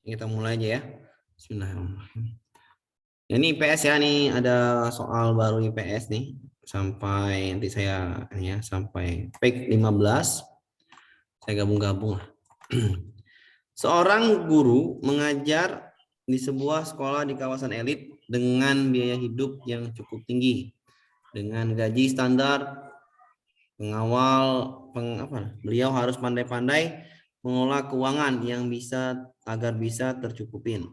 Kita mulai aja ya. Bismillahirrahmanirrahim. Ini IPS ya, nih ada soal baru IPS nih. Sampai nanti saya ini ya, sampai page 15. Saya gabung-gabung lah. Seorang guru mengajar di sebuah sekolah di kawasan elit dengan biaya hidup yang cukup tinggi. Dengan gaji standar beliau harus pandai-pandai mengelola keuangan yang agar bisa tercukupin.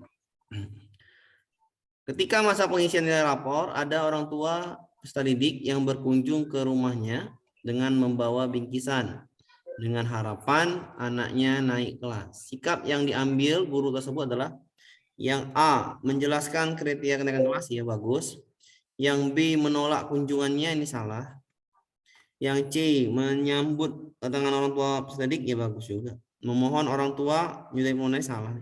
Ketika masa pengisian nilai rapor, ada orang tua peserta didik yang berkunjung ke rumahnya dengan membawa bingkisan dengan harapan anaknya naik kelas. Sikap yang diambil guru tersebut adalah yang A, menjelaskan kriteria kenaikan kelas, ya bagus. Yang B, menolak kunjungannya, ini salah. Yang C, menyambut kedatangan orang tua peserta didik, ya bagus juga. Memohon orang tua menyudahi permohonan, salah.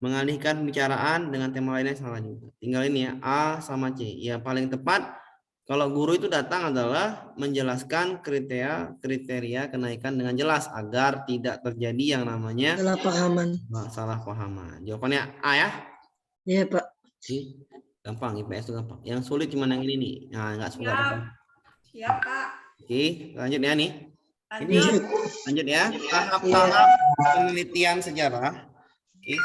Mengalihkan pembicaraan dengan tema lainnya, salah juga. Tinggal ini ya, A sama C. Ya paling tepat kalau guru itu datang adalah menjelaskan kriteria kenaikan dengan jelas agar tidak terjadi yang namanya salah pahaman. Jawabannya A ya? Iya, Pak. Gampang, IPS itu gampang. Yang sulit cuma yang ini nih. Nah, enggak suka. Siap, Pak. Oke, lanjut ya nih. Lanjut. Lanjut ya. Tahap-tahap penelitian sejarah. Oke.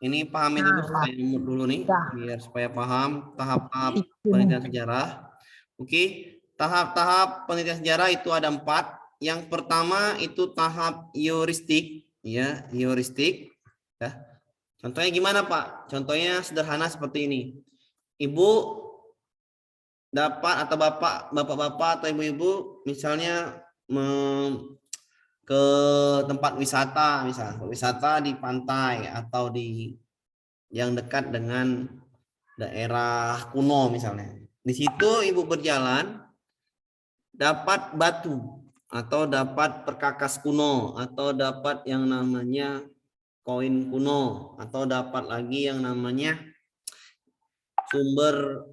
Ini pahamin dulu, saya mute dulu nih biar supaya paham tahap-tahap penelitian sejarah. Oke, tahap-tahap penelitian sejarah itu ada 4. Yang pertama itu tahap heuristik, ya, heuristik. Ya. Contohnya gimana, Pak? Contohnya sederhana seperti ini. Ibu dapat atau bapak-bapak atau ibu-ibu misalnya ke tempat wisata, misalnya wisata di pantai atau di yang dekat dengan daerah kuno misalnya. Di situ ibu berjalan dapat batu atau dapat perkakas kuno atau dapat yang namanya koin kuno atau dapat lagi yang namanya sumber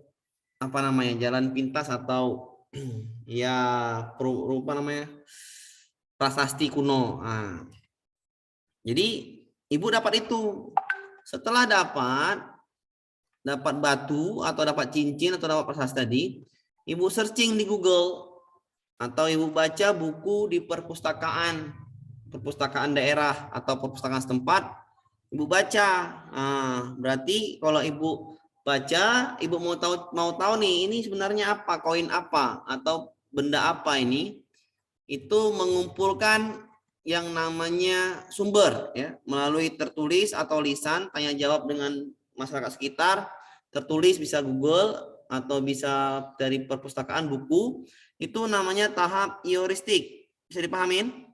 jalan pintas atau ya rupa namanya prasasti kuno. Nah, jadi ibu dapat itu. Setelah dapat batu atau dapat cincin atau dapat prasasti tadi, ibu searching di Google atau ibu baca buku di perpustakaan daerah atau perpustakaan setempat, ibu baca. Nah, berarti kalau ibu baca, ibu mau tahu nih ini sebenarnya apa, koin apa atau benda apa ini, itu mengumpulkan yang namanya sumber ya, melalui tertulis atau lisan, tanya jawab dengan masyarakat sekitar, tertulis bisa Google atau bisa dari perpustakaan buku, itu namanya tahap heuristik. Bisa dipahamin?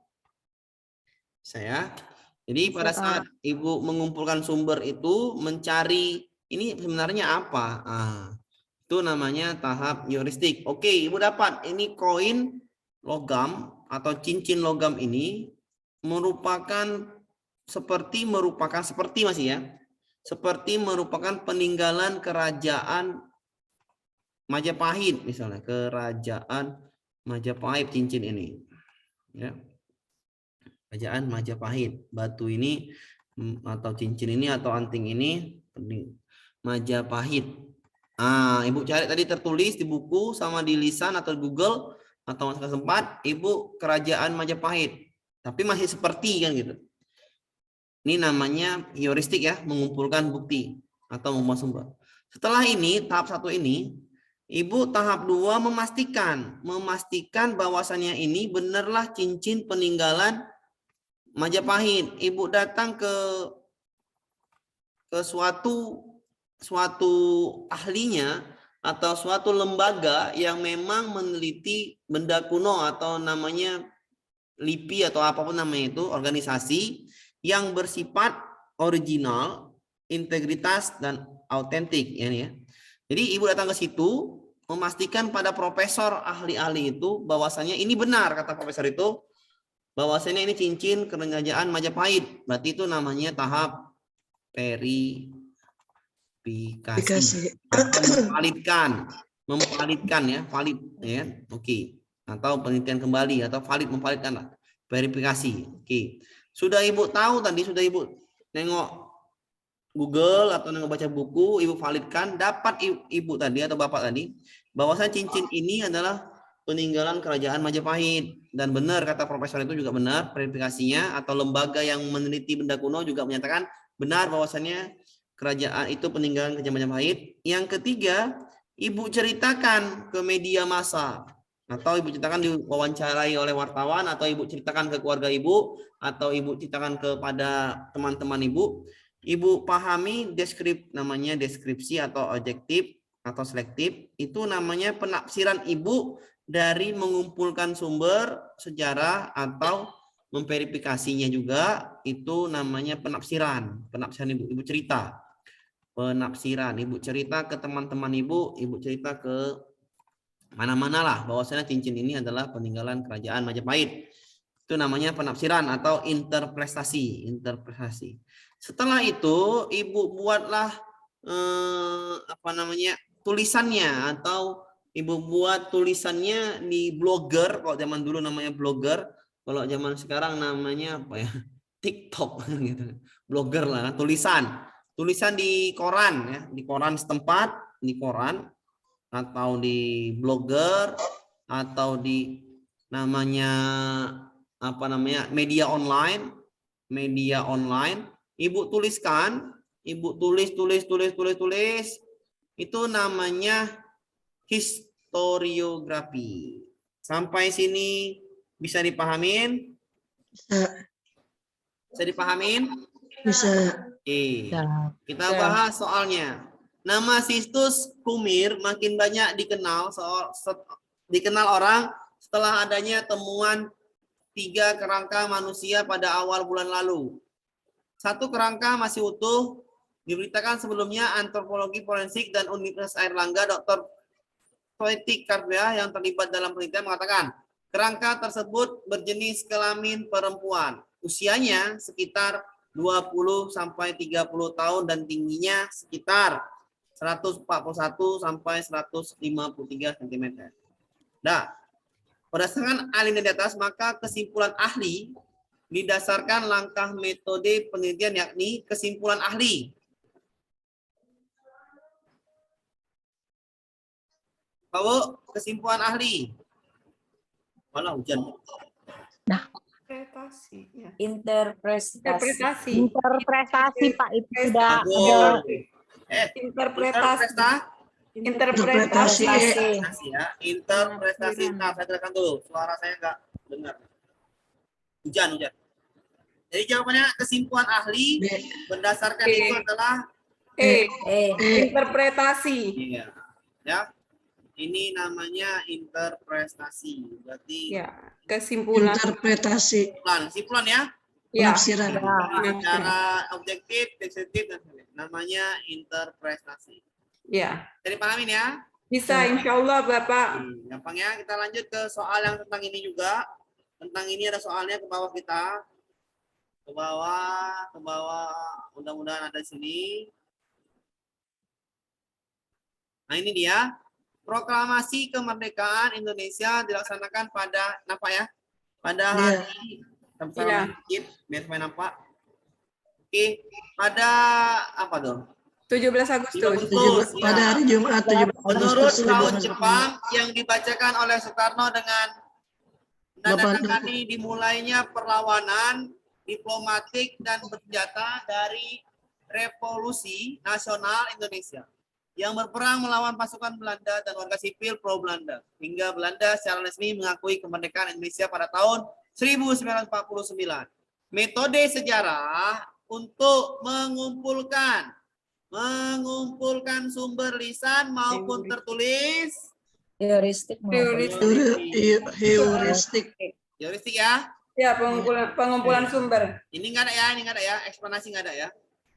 Jadi pada saat ibu mengumpulkan sumber itu, mencari ini sebenarnya apa, itu namanya tahap heuristik. Oke, ibu dapat ini koin logam atau cincin logam ini merupakan seperti masih ya, seperti merupakan peninggalan kerajaan Majapahit misalnya, kerajaan Majapahit cincin ini ya, kerajaan Majapahit, batu ini atau cincin ini atau anting ini Majapahit. Ibu cari tadi tertulis di buku sama di lisan atau Google atau masyarakat sempat, ibu kerajaan Majapahit, tapi masih seperti kan gitu. Ini namanya heuristik ya, mengumpulkan bukti atau membuat sumber. Setelah ini tahap 1 ini, ibu tahap 2 memastikan bahwasannya ini benarlah cincin peninggalan Majapahit. Ibu datang ke suatu ahlinya atau suatu lembaga yang memang meneliti benda kuno atau namanya LIPI atau apapun namanya itu, organisasi yang bersifat original, integritas dan autentik ya. Jadi ibu datang ke situ memastikan pada profesor ahli-ahli itu bahwasanya ini benar, kata profesor itu bahwasanya ini cincin kerajaan Majapahit. Berarti itu namanya tahap verifikasi atau memvalidkan ya, valid ya. Oke. Atau penelitian kembali atau valid, memvalidkan lah. verifikasi. Oke. Sudah Ibu tahu tadi, sudah Ibu nengok Google atau nengok baca buku, Ibu validkan, dapat Ibu tadi atau Bapak tadi, bahwasanya cincin ini adalah peninggalan kerajaan Majapahit. Dan benar kata profesor itu juga benar, verifikasinya atau lembaga yang meneliti benda kuno juga menyatakan benar bahwasannya kerajaan itu peninggalan kerajaan Majapahit. Yang ketiga, Ibu ceritakan ke media massa atau Ibu ceritakan diwawancarai oleh wartawan atau Ibu ceritakan ke keluarga Ibu atau Ibu ceritakan kepada teman-teman Ibu pahami namanya deskripsi atau objektif atau selektif, itu namanya penafsiran Ibu dari mengumpulkan sumber sejarah atau memverifikasinya juga, itu namanya penafsiran. Penafsiran Ibu cerita. Penafsiran Ibu cerita ke teman-teman Ibu cerita ke mana-mana lah bahwasanya cincin ini adalah peninggalan kerajaan Majapahit. Itu namanya penafsiran atau interpretasi. Setelah itu Ibu buatlah tulisannya atau Ibu buat tulisannya di blogger. Kalau zaman dulu namanya blogger, kalau zaman sekarang namanya apa ya? TikTok gitu. Blogger lah, tulisan di koran ya, di koran setempat, di koran atau di blogger atau di namanya media online. Ibu tuliskan, Ibu tulis itu namanya historiografi. Sampai sini bisa dipahamin? Bisa dipahamin? Bisa. Oke. Kita bahas soalnya. Nama Sistus Kumir makin banyak dikenal orang setelah adanya temuan 3 kerangka manusia pada awal bulan lalu. 1 kerangka masih utuh, diberitakan sebelumnya antropologi forensik dan Universitas Airlangga Dr. Toetik Karbea yang terlibat dalam penelitian mengatakan kerangka tersebut berjenis kelamin perempuan. Usianya sekitar 20 sampai 30 tahun dan tingginya sekitar 141 sampai 153 cm. Nah, berdasarkan alinea di atas, maka kesimpulan ahli didasarkan langkah metode penelitian, yakni kesimpulan ahli. Tahu kesimpulan ahli? Mana hujan? Nah, Interpretasi. interpretasi Pak, itu sudah ada. Interpretasi. Ya. Interpretasi. Nah, saya terangkan dulu. Suara saya nggak dengar. Hujan. Jadi jawabannya kesimpulan ahli berdasarkan itu adalah Interpretasi. iya. Ya. Ini namanya interpretasi. Berarti Ya, kesimpulan. Interpretasi. Kesimpulan ya. Ya. Penafsiran. Secara objektif, deskriptif dan sebagainya. Namanya interpretasi. Ya. Jadi pahamin ya. Bisa, insya Allah Bapak. Gampang ya. Kita lanjut ke soal yang tentang ini juga. Tentang ini ada soalnya ke bawah kita. Ke bawah. Mudah-mudahan ada di sini. Nah, ini dia. Proklamasi kemerdekaan Indonesia dilaksanakan pada apa ya? Pada hari biar supaya nampak. Oke, pada apa tuh? 17 Agustus. Pada hari Jumat 17 Menurut Agustus tahun Jepang yang dibacakan oleh Soekarno dengan menandatangani dimulainya perlawanan diplomatik dan bersenjata dari Revolusi Nasional Indonesia yang berperang melawan pasukan Belanda dan warga sipil pro Belanda hingga Belanda secara resmi mengakui kemerdekaan Indonesia pada tahun 1949. Metode sejarah untuk mengumpulkan sumber lisan maupun tertulis. heuristik Ya. Ya, pengumpulan sumber. Ini nggak ada ya, eksplanasi nggak ada ya.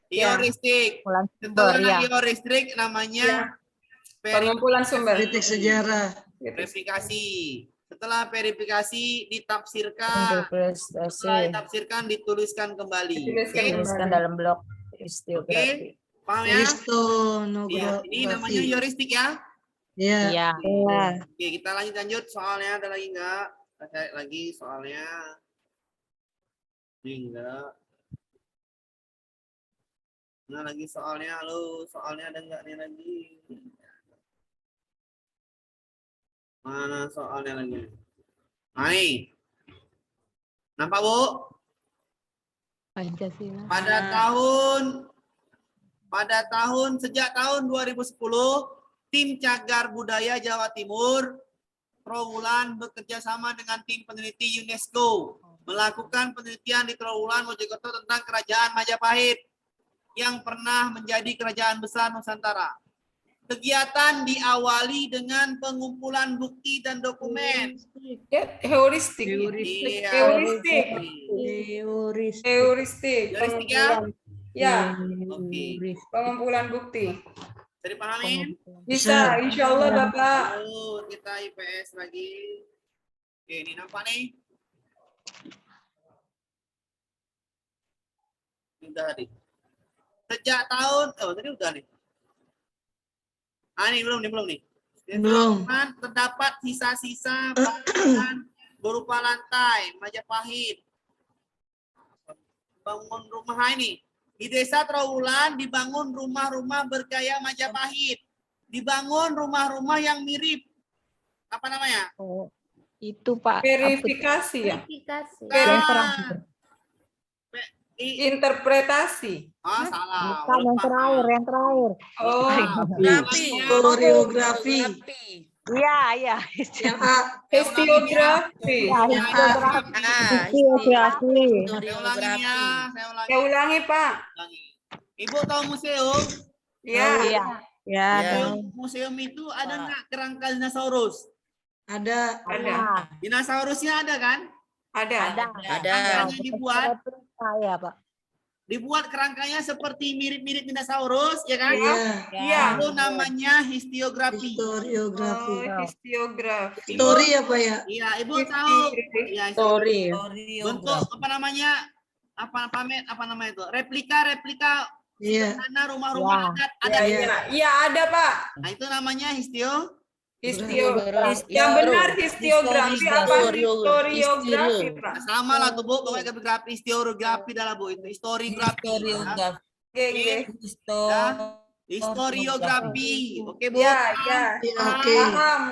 Heuristik. Sumber, Setelah ya. heuristik namanya Pengumpulan sumber. kritik sejarah. verifikasi. Setelah verifikasi ditafsirkan. Setelah ditafsirkan dituliskan kembali. Tuliskan dalam blog historiografi. Paham ya? Historiografi. Ini namanya heuristik ya. Iya. Oke, kita lanjut soalnya. Ada lagi nggak? Kita cari lagi soalnya. Enggak. Nah, lagi soalnya, halo, soalnya ada enggak nih lagi? Mana soalnya lagi? Hai. Nampak, Bu? Pancasila. Pada sejak tahun 2010, tim Cagar Budaya Jawa Timur Trawulan bekerja sama dengan tim peneliti UNESCO melakukan penelitian di Trawulan Mojokerto tentang Kerajaan Majapahit yang pernah menjadi kerajaan besar Nusantara. Kegiatan diawali dengan pengumpulan bukti dan dokumen. Heuristik. Iya. Heuristik. Heuristik. Heuristik ya? Ya, Oke. pengumpulan bukti. Bisa dipahami? Bisa, insya Allah Bapak. Lalu kita IPS lagi. Oke, ini nampak nih. Udah nih. Sejak tahun, tadi udah nih. Ini belum nih. Belum. Terdapat sisa-sisa bangunan berupa lantai Majapahit. Bangun rumah ini. Di desa Trawulan dibangun rumah-rumah bergaya Majapahit. Dibangun rumah-rumah yang mirip. Apa namanya? Oh, itu Pak. Verifikasi ya. Nah, Interpretasi. salah. Bukan yang terakhir. Oh, Historiografi. Iya. yang A, historiografi. Historiografi. Saya ulangi ya. Saya ulangi Pak. Ibu tahu museum? Ya. Ya. Museum itu ada nggak kerangka dinosaurus? Ada. Dinosaurusnya ada kan? Ada. Kerangkanya dibuat. Saya Pak. Dibuat kerangkanya seperti mirip-mirip dinosaurus, ya kan? Iya. Itu namanya histiografi. Historiografi. Historiografi. Histori apa ya? Iya, Ibu tahu. Ya, Histori. bentuk apa namanya? Apa namanya itu? Replika Iya. sederhana rumah-rumah adat ada. Iya, ada Pak. Nah, itu namanya Historiografi. Yang benar historiografi apa historiografi Pak? sama lah tuh Bu, pokoknya historiografi adalah Bu, itu historiografi. Ya. Historiografi. Oke, Bu. Ya. Oke.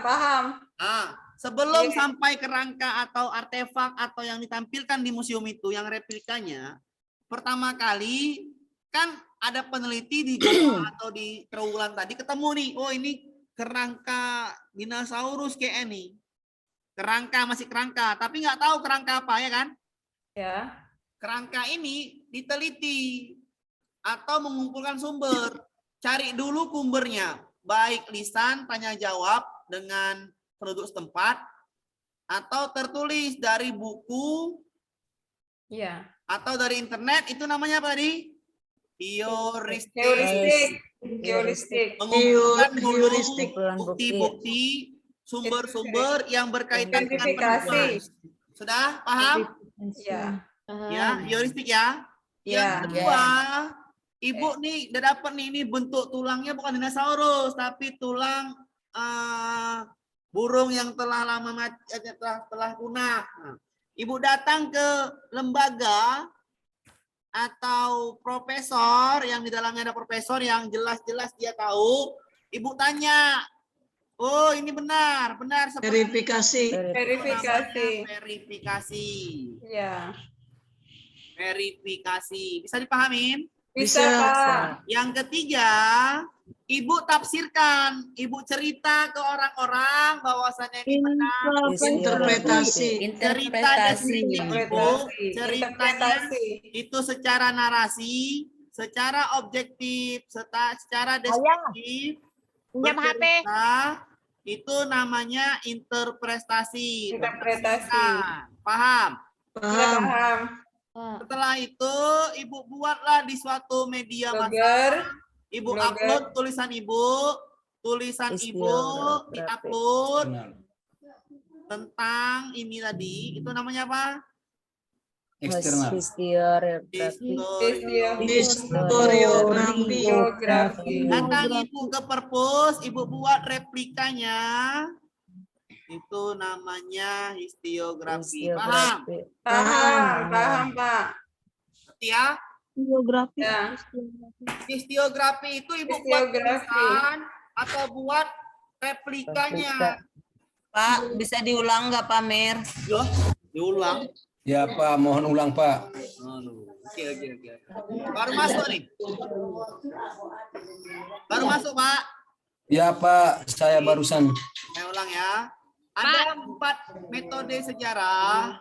Paham. Sebelum sampai kerangka atau artefak atau yang ditampilkan di museum itu yang replikanya, pertama kali kan ada peneliti di Jawa atau di Trawulan tadi ketemu nih, oh ini kerangka dinosaurus kayak ini. Masih kerangka, tapi nggak tahu kerangka apa ya kan? Ya. Kerangka ini diteliti atau mengumpulkan sumber. Cari dulu sumbernya, baik lisan tanya jawab dengan penduduk setempat atau tertulis dari buku atau dari internet, itu namanya apa tadi? Heuristik. Mengumpulkan dulu bukti-bukti, sumber-sumber yang berkaitan dengan pengetahuan. Sudah paham? Ya, heuristik ya. Yang kedua, Ibu nih udah dapat nih, ini bentuk tulangnya bukan dinosaurus tapi tulang burung yang telah lama mati, telah punah. Nah, Ibu datang ke lembaga atau profesor yang di dalamnya ada profesor yang jelas-jelas dia tahu, Ibu tanya, oh ini benar Verifikasi. Verifikasi. Ya. Verifikasi. Bisa dipahamin? Bisa Pak. Yang ketiga, Ibu tafsirkan, Ibu cerita ke orang-orang bahwasannya ini benar. Ceritanya itu secara narasi, secara objektif, secara deskriptif, itu namanya interpretasi. Paham? Setelah itu Ibu buatlah di suatu media massa. Ibu upload tulisan Ibu diupload tentang ini tadi, itu namanya apa? Historiografi. Datang Ibu ke perpus, Ibu buat replikanya, itu namanya historiografi. Paham Paham Pak. Ya. Geografi. Ya. Histiografi itu Ibu buat Histiografi. tulisan atau buat replikanya. Pak, bisa diulang nggak Pak Mir? Loh, diulang. Ya Pak, mohon ulang Pak. Oke. Baru masuk nih. Baru masuk, Pak. Ya Pak, saya barusan. Saya ulang ya. Ada 4 metode sejarah.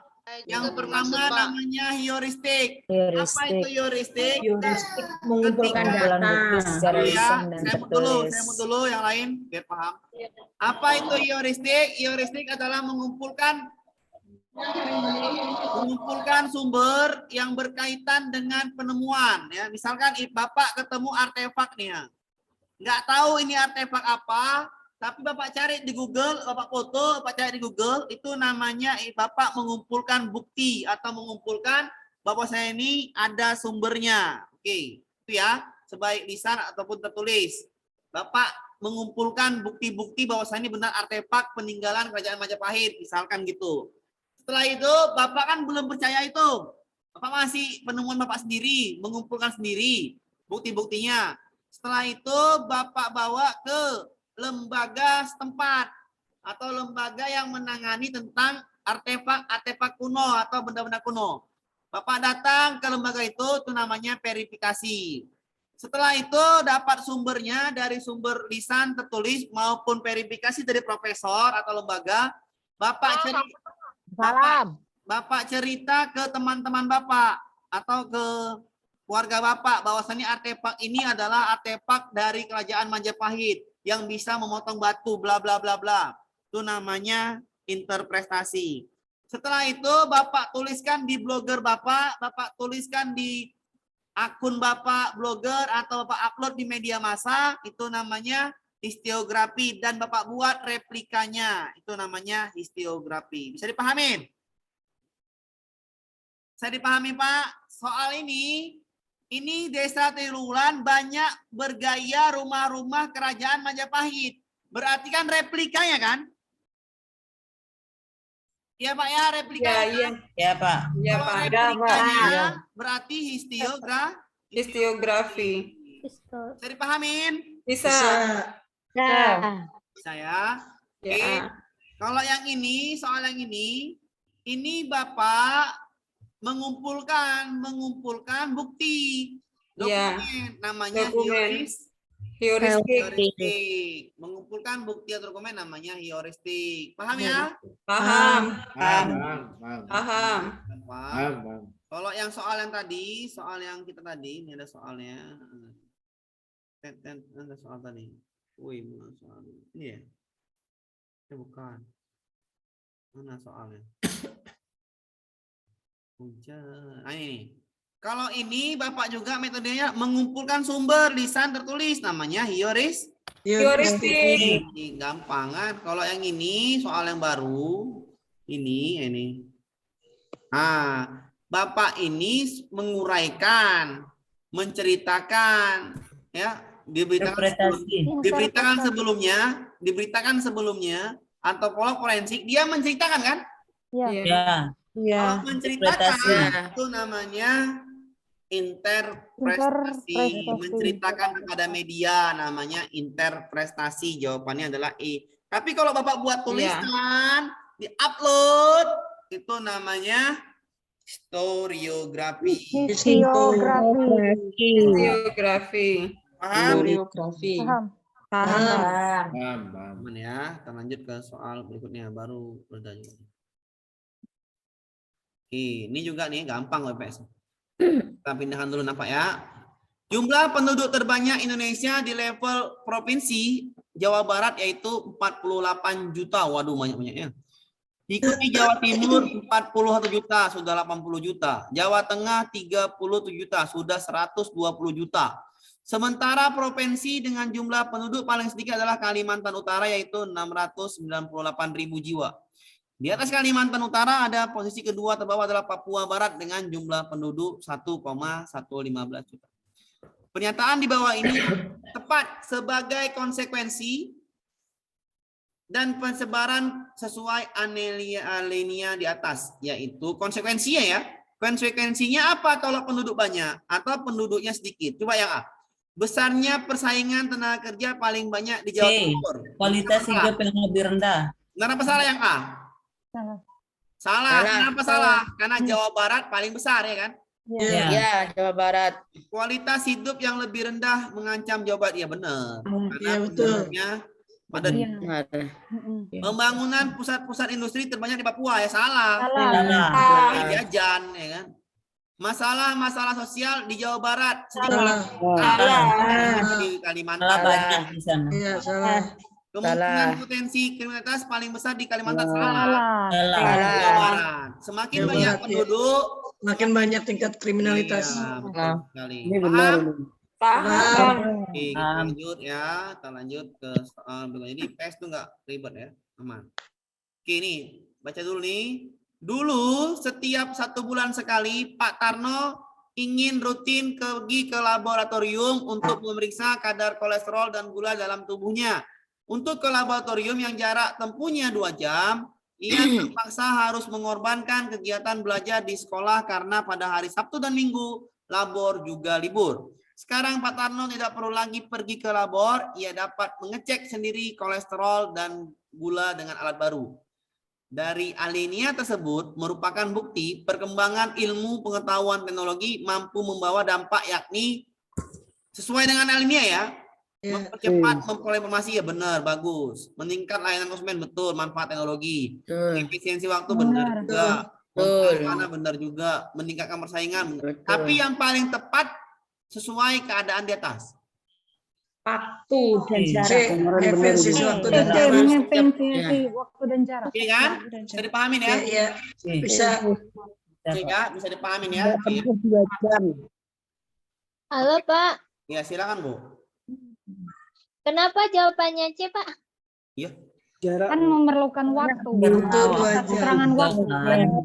Yang pertama namanya heuristik. Apa itu heuristik? Mengumpulkan data secara Ya, lisan dan saya tertulis. mau dulu yang lain biar paham. Apa itu heuristik? Heuristik adalah mengumpulkan sumber yang berkaitan dengan penemuan. Ya, misalkan Bapak ketemu artefak nih ya. Nggak tahu ini artefak apa, tapi Bapak cari di Google, Bapak foto, Bapak cari di Google, itu namanya Bapak mengumpulkan bukti atau mengumpulkan bahwa saya ini ada sumbernya. Oke, itu ya, sebaik lisan ataupun tertulis. Bapak mengumpulkan bukti-bukti bahwa saya ini benar artefak peninggalan Kerajaan Majapahit, misalkan gitu. Setelah itu, Bapak kan belum percaya itu. Bapak masih penemuan Bapak sendiri, mengumpulkan sendiri bukti-buktinya. Setelah itu, Bapak bawa ke lembaga setempat atau lembaga yang menangani tentang artefak kuno atau benda-benda kuno. Bapak datang ke lembaga itu namanya verifikasi. Setelah itu dapat sumbernya dari sumber lisan tertulis maupun verifikasi dari profesor atau lembaga. Bapak cerita ke teman-teman Bapak atau ke keluarga Bapak bahwasannya artefak ini adalah artefak dari Kerajaan Majapahit yang bisa memotong batu bla bla bla bla. Itu namanya interpretasi. Setelah itu Bapak tuliskan di blogger Bapak tuliskan di akun Bapak blogger atau Bapak upload di media massa, itu namanya histiografi dan Bapak buat replikanya. Itu namanya histiografi. Bisa dipahamin? Bisa dipahami Pak? Soal ini Desa Triwulan banyak bergaya rumah-rumah Kerajaan Majapahit. Berarti kan replikanya kan? Ya Pak ya, replikanya. Iya. Ya Pak. Ya Kalau Pak. replikanya berarti histiografi. Bisa dipahamin? Bisa. Bisa ya. Oke. Ya. Kalau yang ini, soal yang ini Bapak mengumpulkan bukti dokumen, namanya Dokumen. Heuristik. heuristik. Mengumpulkan bukti atau dokumen namanya heuristik. Paham ya? Paham. Paham. Paham. Pak. Kalau yang soal yang kita tadi, ini ada soalnya. Ada soal tadi. Wih, mana soal ini ya? Bukan. Mana soalnya? Hujan. Ini. Kalau ini Bapak juga metodenya mengumpulkan sumber lisan tertulis, namanya Heuristik. gampang kan? Kalau yang ini soal yang baru, ini. Bapak ini menguraikan, menceritakan, ya, diberitakan sebelumnya, antropolog forensik dia menceritakan kan? Ya. Kalau menceritakan itu namanya interpretasi. Menceritakan kepada media namanya interpretasi. Jawabannya adalah E. Tapi kalau Bapak buat tulisan, di-upload, itu namanya historiografi. Histiografi. Paham? Paham. Aman ya. Kita lanjut ke soal berikutnya, baru bertanya. Ini juga nih gampang WPS. Kita pindahkan dulu nampak ya. Jumlah penduduk terbanyak Indonesia di level provinsi Jawa Barat yaitu 48 juta. Waduh, banyak-banyaknya. Diikuti Jawa Timur 41 juta, sudah 80 juta. Jawa Tengah 37 juta, sudah 120 juta. Sementara provinsi dengan jumlah penduduk paling sedikit adalah Kalimantan Utara yaitu 698.000 jiwa. Di atas Kalimantan Utara ada posisi kedua terbawah adalah Papua Barat dengan jumlah penduduk 1,115 juta. Pernyataan di bawah ini tepat sebagai konsekuensi dan pensebaran sesuai alinea di atas, yaitu konsekuensinya ya. Konsekuensinya apa kalau penduduk banyak atau penduduknya sedikit? Coba yang A. Besarnya persaingan tenaga kerja paling banyak di Jawa C. Timur. Kualitas hidup yang lebih rendah. Benar apa salah yang A? Salah. Salah. Kenapa salah? Karena Jawa Barat paling besar ya kan? Ya. Ya, Jawa Barat. Kualitas hidup yang lebih rendah mengancam Jawa Barat. Ya benar. Karena Iya, betul. penduduknya padat. Iya. Benar. Pembangunan pusat-pusat industri terbanyak di Papua ya salah. Salah. Di Jajan ya kan. Masalah sosial di Jawa Barat Salah. di Kalimantan. Salah banyak di sana. Iya, salah. Kemungkinan potensi kriminalitas paling besar di Kalimantan salah. Salah. Jawa Barat. Semakin Jawa banyak Barat, ya. penduduk, Makin banyak tingkat kriminalitas. iya, betul sekali. Ini benar. Paham. Oke, kita lanjut ya. Kita lanjut ke soal berikutnya. Ini PES tuh nggak ribet ya, aman. Oke, nih baca dulu nih. Dulu setiap 1 bulan sekali Pak Tarno ingin rutin pergi ke laboratorium untuk memeriksa kadar kolesterol dan gula dalam tubuhnya. Untuk ke laboratorium yang jarak tempuhnya 2 jam, ia terpaksa harus mengorbankan kegiatan belajar di sekolah karena pada hari Sabtu dan Minggu labor juga libur. Sekarang Pak Tarno tidak perlu lagi pergi ke labor, ia dapat mengecek sendiri kolesterol dan gula dengan alat baru. Dari alinea tersebut merupakan bukti perkembangan ilmu pengetahuan teknologi mampu membawa dampak yakni sesuai dengan alinea ya. Iya. Mempercepat memperoleh informasi ya benar, bagus. Meningkat layanan konsumen betul, manfaat teknologi. Efisiensi waktu benar juga. Mana benar juga, meningkatkan persaingan. Tapi yang paling tepat sesuai keadaan di atas. Waktu dan C. jarak. Efisiensi waktu dan jarak. Efisiensi waktu dan jarak. Oke kan? Bisa dipahamin ya? Iya, bisa. Oke ya, bisa dipahamin ya. Oke. Halo Pak, Ya silakan Bu. kenapa jawabannya C Pak? Iya. Kan memerlukan waktu. Betul, Keterangan waktu.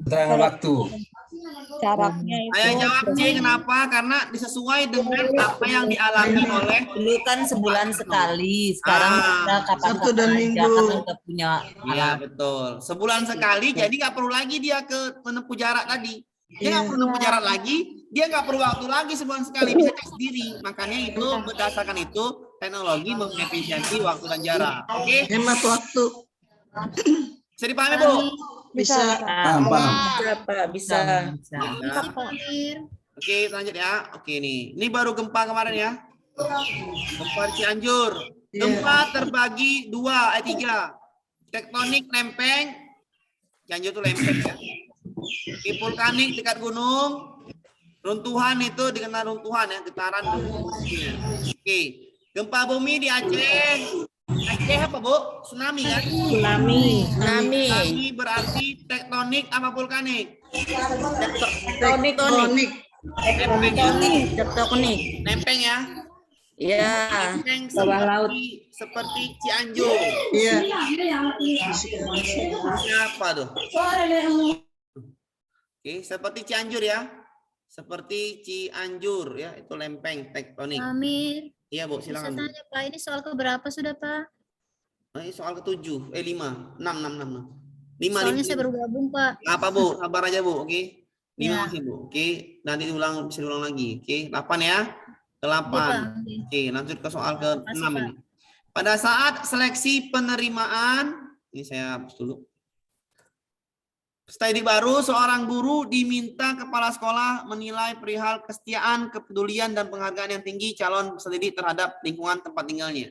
Keterangan waktu. Jaraknya Saya jawab C kenapa? Karena disesuai dengan apa yang dialami oleh Dulu kan sebulan sekali, sekarang kita kapan Sabtu dan Minggu. karena udah punya Iya alat. betul. Sebulan sekali, jadi nggak perlu lagi dia ke menempuh jarak tadi. Dia nggak Iya. perlu menempuh jarak lagi, dia nggak perlu waktu lagi sebulan sekali, bisa cek sendiri. Makanya itu berdasarkan itu teknologi mengefisiensi waktu dan jarak. Oke, Hemat waktu. bisa dipahami Bu? Bisa. Paham. Bisa, Pak, bisa. Ya. Oke, lanjut ya. Oke nih, ini baru gempa kemarin ya. Gempa Cianjur. Gempa terbagi 3. Tektonik lempeng. Cianjur itu lempeng ya. Oke, vulkanik dekat gunung. Runtuhan itu dikenal runtuhan ya, getaran. Oke, gempa bumi di Aceh. Aceh apa Bu? Tsunami kan? Tsunami. Tsunami berarti tektonik apa vulkanik? Tektonik. Tektonik. Lempeng ya? Ya. Lempeng Bawah laut. seperti Cianjur. Iya. Siapa tuh? Oke, seperti Cianjur ya. Seperti Cianjur ya, itu lempeng tektonik. Amir, Iya, Bu, bisa silakan. Bu. tanya Pak, ini soal keberapa sudah Pak? Nah, ini soal ke-7, 5, 6. 5, Soalnya saya baru gabung Pak. apa Bu? Sabar aja Bu, oke. 5 Ya. masih Bu, oke. Nanti diulang, bisa diulang lagi, oke. 8 ya, ke-8. Iya, Pak. Oke. Oke, lanjut ke soal Makasih, ke-6 Pak. ini. Pada saat seleksi penerimaan, ini saya hapus dulu. Setelah ini baru, seorang guru diminta kepala sekolah menilai perihal kesetiaan, kepedulian, dan penghargaan yang tinggi calon peserta didik terhadap lingkungan tempat tinggalnya.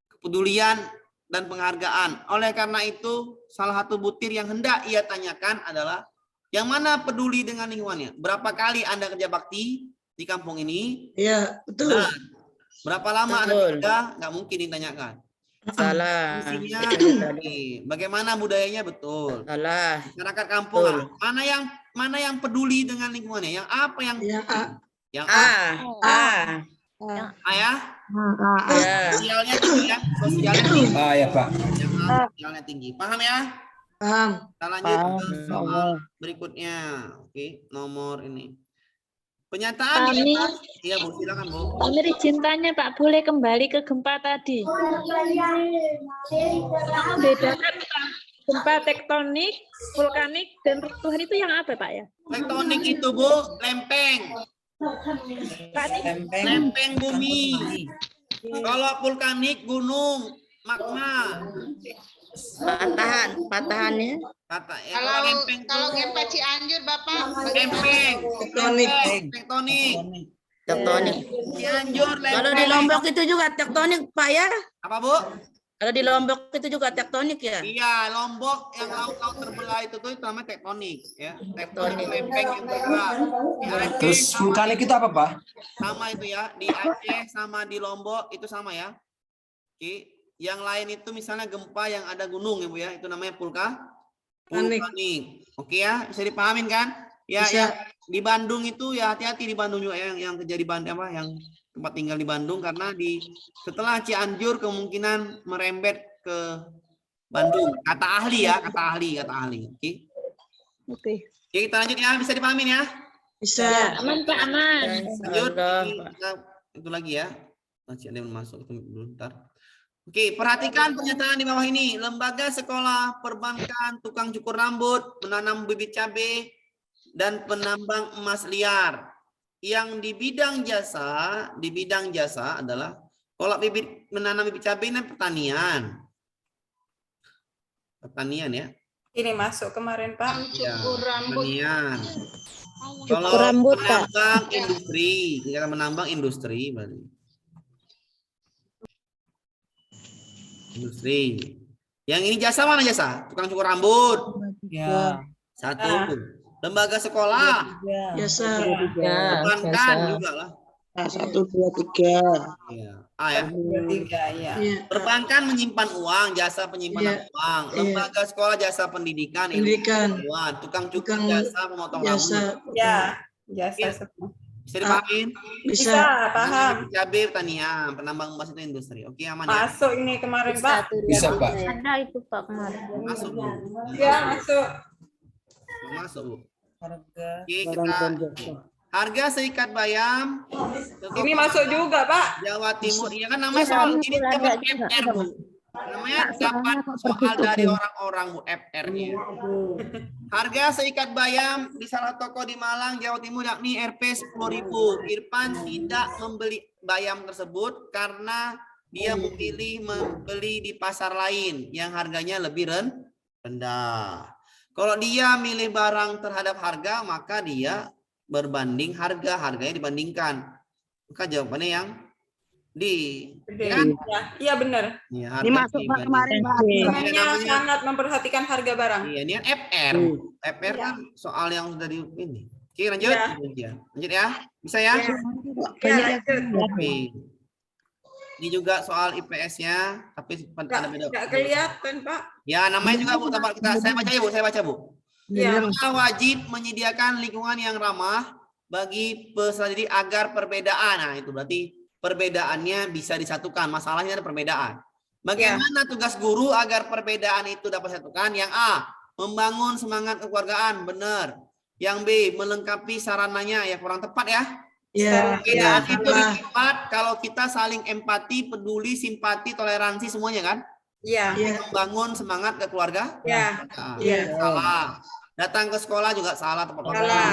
Kepedulian dan penghargaan. Oleh karena itu, salah satu butir yang hendak ia tanyakan adalah, yang mana peduli dengan lingkungannya? Berapa kali Anda kerja bakti di kampung ini? Iya, betul. Nah, berapa lama Anda Betul. kerja? Nggak mungkin ditanyakan. Salah. Fungsinya, Salah. oke. Bagaimana budayanya? Betul. Salah. Masyarakat kampung Betul. mana yang peduli dengan lingkungannya? Yang apa yang Yang A. yang A. A. ya? Ya. Sosialnya tinggi ya, sosialnya tinggi. Ya Pak. Yang A, sosialnya tinggi. Paham ya? Paham. Kita lanjut ke soal berikutnya. Oke, nomor ini. Pernyataan di Kami- atas. Iya Bu, silakan Bu. Amir izin tanya Pak, boleh kembali ke gempa tadi? Bedakan Gempa tektonik, vulkanik, dan runtuhan itu yang apa Pak ya? Tektonik itu Bu, lempeng. Lempeng bumi. Kalau vulkanik gunung, magma. Patahannya. Kata ya, Kalau lempeng kalau tuh gempa Cianjur Bapak, lempeng, Tektonik. tektonik. Tektonik. Cianjur Kalau lempeng. di Lombok itu juga tektonik, Pak ya? Apa Bu? Kalau di Lombok itu juga tektonik ya? Iya, Lombok yang laut-laut terbelah itu tuh namanya tektonik ya. Tektonik lempeng yang bergerak. Di Aceh Terus vulkanik itu apa, Pak? sama itu ya, di Aceh sama di Lombok itu sama ya. Oke, yang lain itu misalnya gempa yang ada gunung ya Bu ya, itu namanya vulkanik. Oke ya, bisa dipahamin kan? Ya, Bisa. yang di Bandung itu ya hati-hati di Bandung juga yang terjadi Bandung apa yang tempat tinggal di Bandung karena setelah Cianjur kemungkinan merembet ke Bandung. Kata ahli ya, kata ahli. Oke. Oke. Oke, kita lanjut ya, bisa dipahamin ya? Bisa. Aman Pak, aman. Lanjut. Itu lagi ya. Masih ada yang masuk dulu bentar. Oke, perhatikan pernyataan di bawah ini. Lembaga sekolah, perbankan, tukang cukur rambut, menanam bibit cabai, dan penambang emas liar. Yang di bidang jasa adalah kalau menanam bibit cabai ini pertanian. Pertanian ya. Ini masuk kemarin Pak. Ya, cukur rambut. pertanian. Cukur Kalau rambut, Pak. menambang industri, kita menambang industri berarti. Industri. Yang ini jasa mana jasa? Tukang cukur rambut. Ya. Satu. Lembaga sekolah. Biasa. Perbankan juga lah. 1, 2, 3. Ya. A ya. 3 ya. Iya. Perbankan menyimpan uang, jasa penyimpanan uang. Lembaga sekolah jasa pendidikan, ilmu Pendidikan. pengetahuan. Tukang cukur Tukang jasa pemotong rambut. Jasa. Ya, jasa Iya. semua. Bisa dipahamin? Bisa, Bisa. paham. Cabai pertanian, penambang emas itu industri. Oke, aman ya? Masuk ini kemarin Pak. Bisa, Pak. Ada itu Pak kemarin. Masuk, Bu. Ya, masuk. Masuk, Bu. Harga. Oke, harga seikat bayam. Ini masuk juga Pak. Jawa Timur. Iya kan namanya soal ini dapat FR, Bu. Namanya dapat soal dari orang-orang, Bu, FR-nya. Harga seikat bayam di salah toko di Malang, Jawa Timur yakni Rp 10.000. Irfan tidak membeli bayam tersebut karena dia memilih membeli di pasar lain yang harganya lebih rendah. Kalau dia milih barang terhadap harga, maka dia berbanding harganya dibandingkan. Maka jawabannya yang Gede. kan? Ya, iya benar. Ya, Ini masuk Pak kemarin Pak. Sebenarnya sangat memperhatikan harga barang. Iya, ini kan FR. FR kan soal yang sudah di ini. Oke, lanjut. Ya. Lanjut ya. Bisa ya? Ya, lanjut. Oke. Ini juga soal IPS-nya, tapi ada beda. Nggak kelihatan Pak. Ya, namanya juga Bu, tempat kita saya baca ya, Bu. Saya baca, Bu. Ya. Kita wajib menyediakan lingkungan yang ramah bagi peserta didik agar perbedaan. Nah, itu berarti perbedaannya bisa disatukan. Masalahnya ada perbedaan. Bagaimana tugas guru agar perbedaan itu dapat disatukan? Yang A, membangun semangat kekeluargaan. Benar. Yang B, melengkapi sarananya. Ya, kurang tepat ya. Ya. Perbedaan itu didapat kalau kita saling empati, peduli, simpati, toleransi semuanya kan? Iya. Membangun semangat kekeluargaan. Ya. Nah, Iya. salah. Datang ke sekolah juga salah tepat waktu. Salah.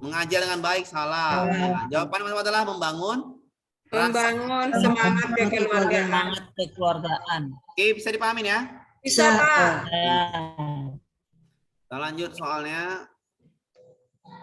Mengajar dengan baik salah. Nah, jawaban adalah membangun Semangat kekeluargaan. Semangat kekeluargaan. Oke, bisa dipahamin ya? Bisa Pak. Ya. Kita lanjut soalnya.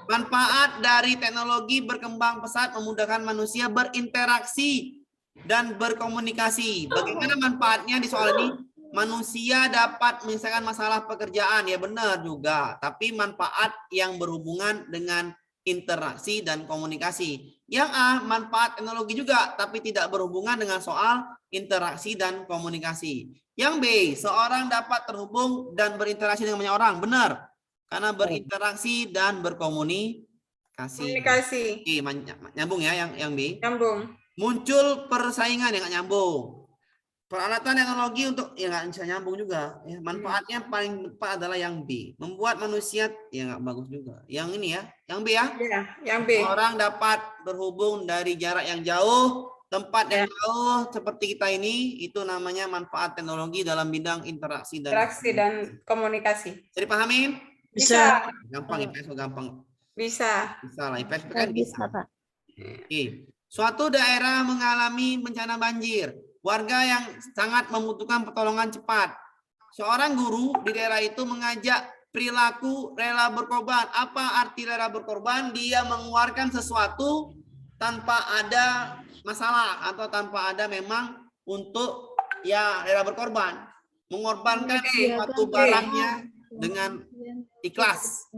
Manfaat dari teknologi berkembang pesat memudahkan manusia berinteraksi dan berkomunikasi. Bagaimana manfaatnya di soal ini? Manusia dapat menyelesaikan masalah pekerjaan, ya benar juga. Tapi manfaat yang berhubungan dengan interaksi dan komunikasi. Yang A, manfaat teknologi juga, tapi tidak berhubungan dengan soal interaksi dan komunikasi. Yang B, seorang dapat terhubung dan berinteraksi dengan banyak orang. Benar. Karena berinteraksi dan berkomunikasi. Komunikasi. Oke, nyambung ya yang B. Nyambung. Muncul persaingan yang nggak nyambung. Peralatan teknologi untuk ya nggak bisa nyambung juga. Ya, manfaatnya paling tepat adalah yang B. Membuat manusia ya nggak bagus juga. Yang ini ya, yang B ya. Ya, yang B. Orang dapat berhubung dari jarak yang jauh tempat yang jauh seperti kita ini, itu namanya manfaat teknologi dalam bidang interaksi dan Interaksi dan komunikasi. Bisa dipahami? Bisa. Gampang IPS, gampang. Bisa. Bisa lah, IPS kan bisa. Bisa, Pak. Oke. Suatu daerah mengalami bencana banjir. Warga yang sangat membutuhkan pertolongan cepat. Seorang guru di daerah itu mengajak perilaku rela berkorban. Apa arti rela berkorban? Dia mengeluarkan sesuatu tanpa ada masalah atau tanpa ada memang untuk ya rela berkorban. Mengorbankan suatu barangnya dengan ikhlas.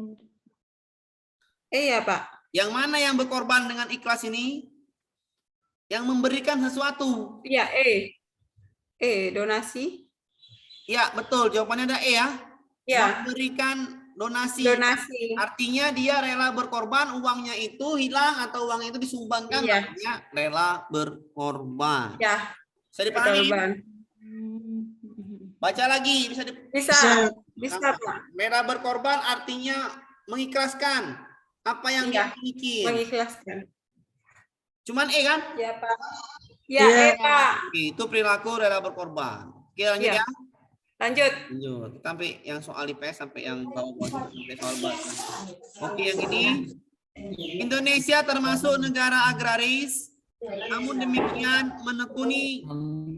Iya, Pak. Yang mana yang berkorban dengan ikhlas ini? Yang memberikan sesuatu. Iya, donasi. Ya, betul. Jawabannya ada E ya. Ya, Memberikan donasi. donasi. Artinya dia rela berkorban, uangnya itu hilang atau uang itu disumbangkan. Iya. Artinya rela berkorban. Ya, Bisa betul, dipahami? Bang. Baca lagi. Bisa Bisa. Bisa, Pak. rela berkorban artinya mengikhlaskan apa yang dia Iya. miliki. Mengikhlaskan. Cuman E kan? Ya, Pak. Ya, Iya. Pak. Itu perilaku rela berkorban. Oke, lanjut Iya. ya. Lanjut. Lanjut. Sampai yang soal IPS sampai yang bawah-bawah sampai soal bahasa. Oke, yang ini Indonesia termasuk negara agraris, namun demikian menekuni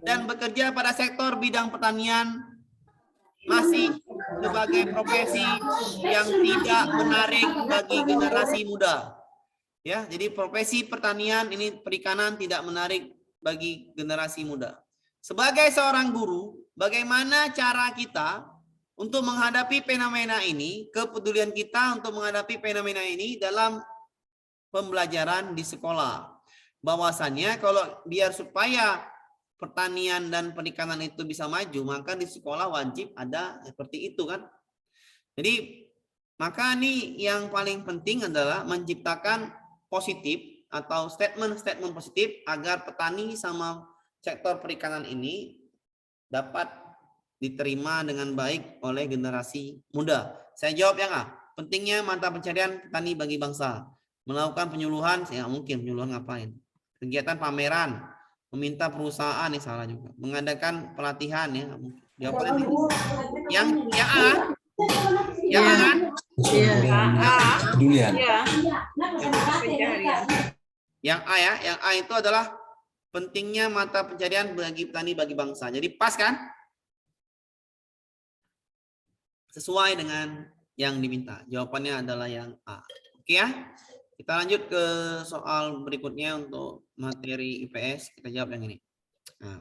dan bekerja pada sektor bidang pertanian masih sebagai profesi yang tidak menarik bagi generasi muda. Ya, jadi profesi pertanian ini perikanan tidak menarik bagi generasi muda. Sebagai seorang guru, bagaimana cara kita untuk menghadapi fenomena ini, kepedulian kita untuk menghadapi fenomena ini dalam pembelajaran di sekolah. Bahwasannya kalau biar supaya pertanian dan perikanan itu bisa maju, maka di sekolah wajib ada seperti itu kan. Jadi maka nih yang paling penting adalah menciptakan positif atau statement-statement positif agar petani sama sektor perikanan ini dapat diterima dengan baik oleh generasi muda. Saya jawab yang A. Pentingnya mata pencarian petani bagi bangsa. Melakukan penyuluhan, ya mungkin penyuluhan ngapain? Kegiatan pameran, meminta perusahaan, ini salah juga. Mengadakan pelatihan, ya. Jawabannya yang A. Yang A kan? Iya. Kepedulian. Ya. Pencarian. Yang A ya, yang A itu adalah pentingnya mata pencarian bagi petani bagi bangsa. Jadi pas kan? Sesuai dengan yang diminta. Jawabannya adalah yang A. Oke ya? Kita lanjut ke soal berikutnya untuk materi IPS. Kita jawab yang ini. Nah,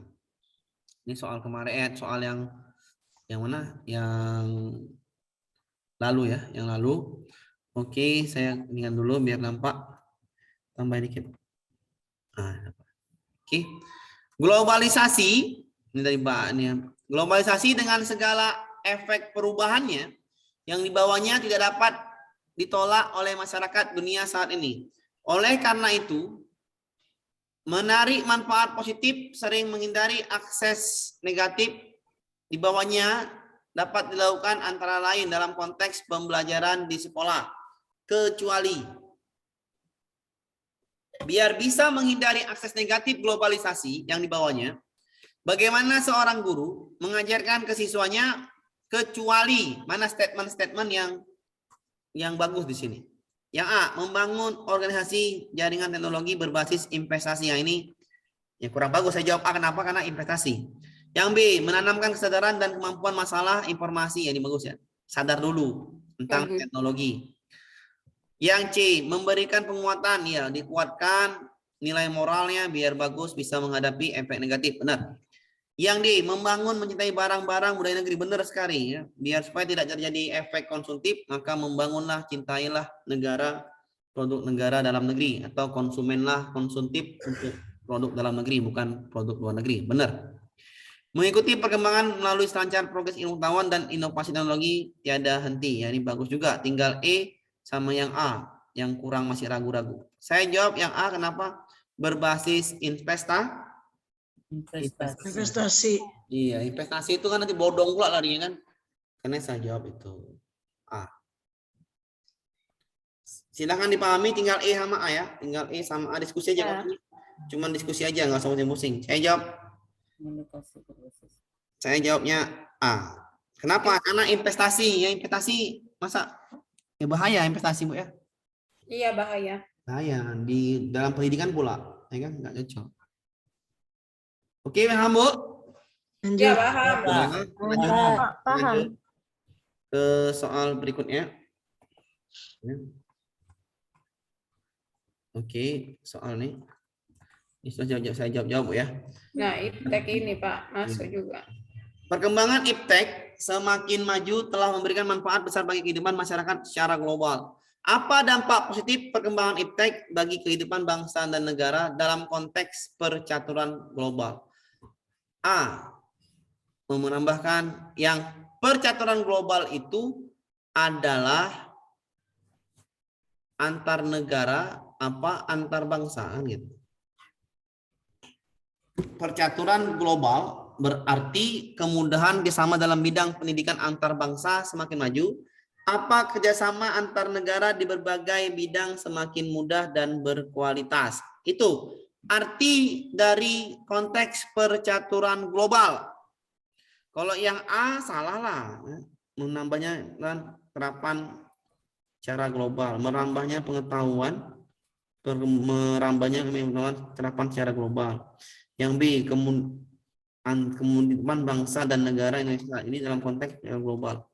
ini soal kemarin, soal yang mana? Yang lalu ya, yang lalu. Oke, saya ingat dulu biar nampak. Tambah dikit. Nah, oke. Globalisasi, ini dari Mbak ini. Globalisasi dengan segala efek perubahannya yang dibawanya tidak dapat ditolak oleh masyarakat dunia saat ini. Oleh karena itu, menarik manfaat positif sering menghindari akses negatif di bawahnya dapat dilakukan antara lain dalam konteks pembelajaran di sekolah, kecuali biar bisa menghindari akses negatif globalisasi yang di bawahnya, bagaimana seorang guru mengajarkan ke siswanya kecuali mana statement-statement yang bagus di sini. Yang A, membangun organisasi jaringan teknologi berbasis investasi. Yang ini ya kurang bagus. Saya jawab A, kenapa? Karena investasi. Yang B, menanamkan kesadaran dan kemampuan masalah informasi. Yang ini bagus ya. Sadar dulu tentang teknologi. Yang C, memberikan penguatan, ya dikuatkan nilai moralnya biar bagus bisa menghadapi efek negatif. Benar. Yang D, membangun mencintai barang-barang budaya negeri. Benar sekali ya. Biar supaya tidak terjadi efek konsumtif, maka membangunlah, cintailah negara, produk negara dalam negeri, atau konsumenlah konsumtif untuk produk dalam negeri, bukan produk luar negeri. Benar. Mengikuti perkembangan melalui selancar progres ilmu pengetahuan dan inovasi teknologi tiada henti. Ya, ini bagus juga. Tinggal E sama yang A yang kurang masih ragu-ragu. Saya jawab yang A, kenapa? Berbasis Investasi. Iya, investasi itu kan nanti bodong pula larinya kan. Karena saya jawab itu A. Silahkan dipahami, tinggal E sama A ya. Tinggal E sama A, diskusi aja. Cuman diskusi aja, nggak usah pusing-pusing. Saya jawabnya A. Kenapa? Karena investasi, ya investasi masa ya bahaya investasi Bu ya. Iya, bahaya. Bahaya di dalam pendidikan pula, ya kan nggak cocok. Oke, paham Bu? Ya, Lanjut. paham. Lanjut. Paham. Lanjut ke soal berikutnya. Ya. Oke, soal nih. Ini sudah saya jawab Bu ya. Nah, iptek ini Pak, masuk juga. Perkembangan iptek semakin maju telah memberikan manfaat besar bagi kehidupan masyarakat secara global. Apa dampak positif perkembangan iptek bagi kehidupan bangsa dan negara dalam konteks percaturan global? A. Menambahkan yang percaturan global itu adalah antar negara antar bangsa kan gitu. Percaturan global berarti kemudahan kerjasama dalam bidang pendidikan antar bangsa semakin maju. Apa kerjasama antar negara di berbagai bidang semakin mudah dan berkualitas? Itu arti dari konteks percaturan global. Kalau yang A salah lah, menambahnya kan terapan secara global, merambahnya pengetahuan, merambahnya terapan secara global. Yang B kemudian bangsa dan negara Indonesia ini dalam konteks yang global.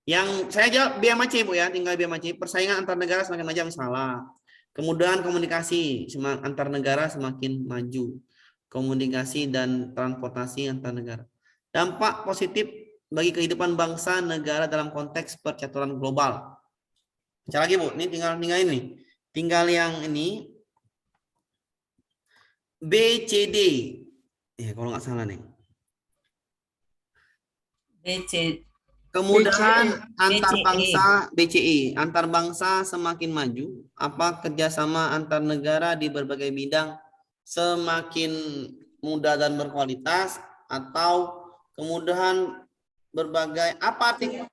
Yang saya jawab B sama C Bu ya, tinggal B sama C. Persaingan antar negara semakin maju salah. Kemudahan komunikasi antar negara semakin maju. Komunikasi dan transportasi antar negara. Dampak positif bagi kehidupan bangsa negara dalam konteks percaturan global. Baca lagi Bu, ini tinggal ini. Tinggal yang ini B, C, D. Ya, kalau nggak salah nih. BC. Kemudahan antar BCE. bangsa, BCE, antar bangsa semakin maju. Apa kerjasama antar negara di berbagai bidang semakin mudah dan berkualitas, atau kemudahan berbagai apa arti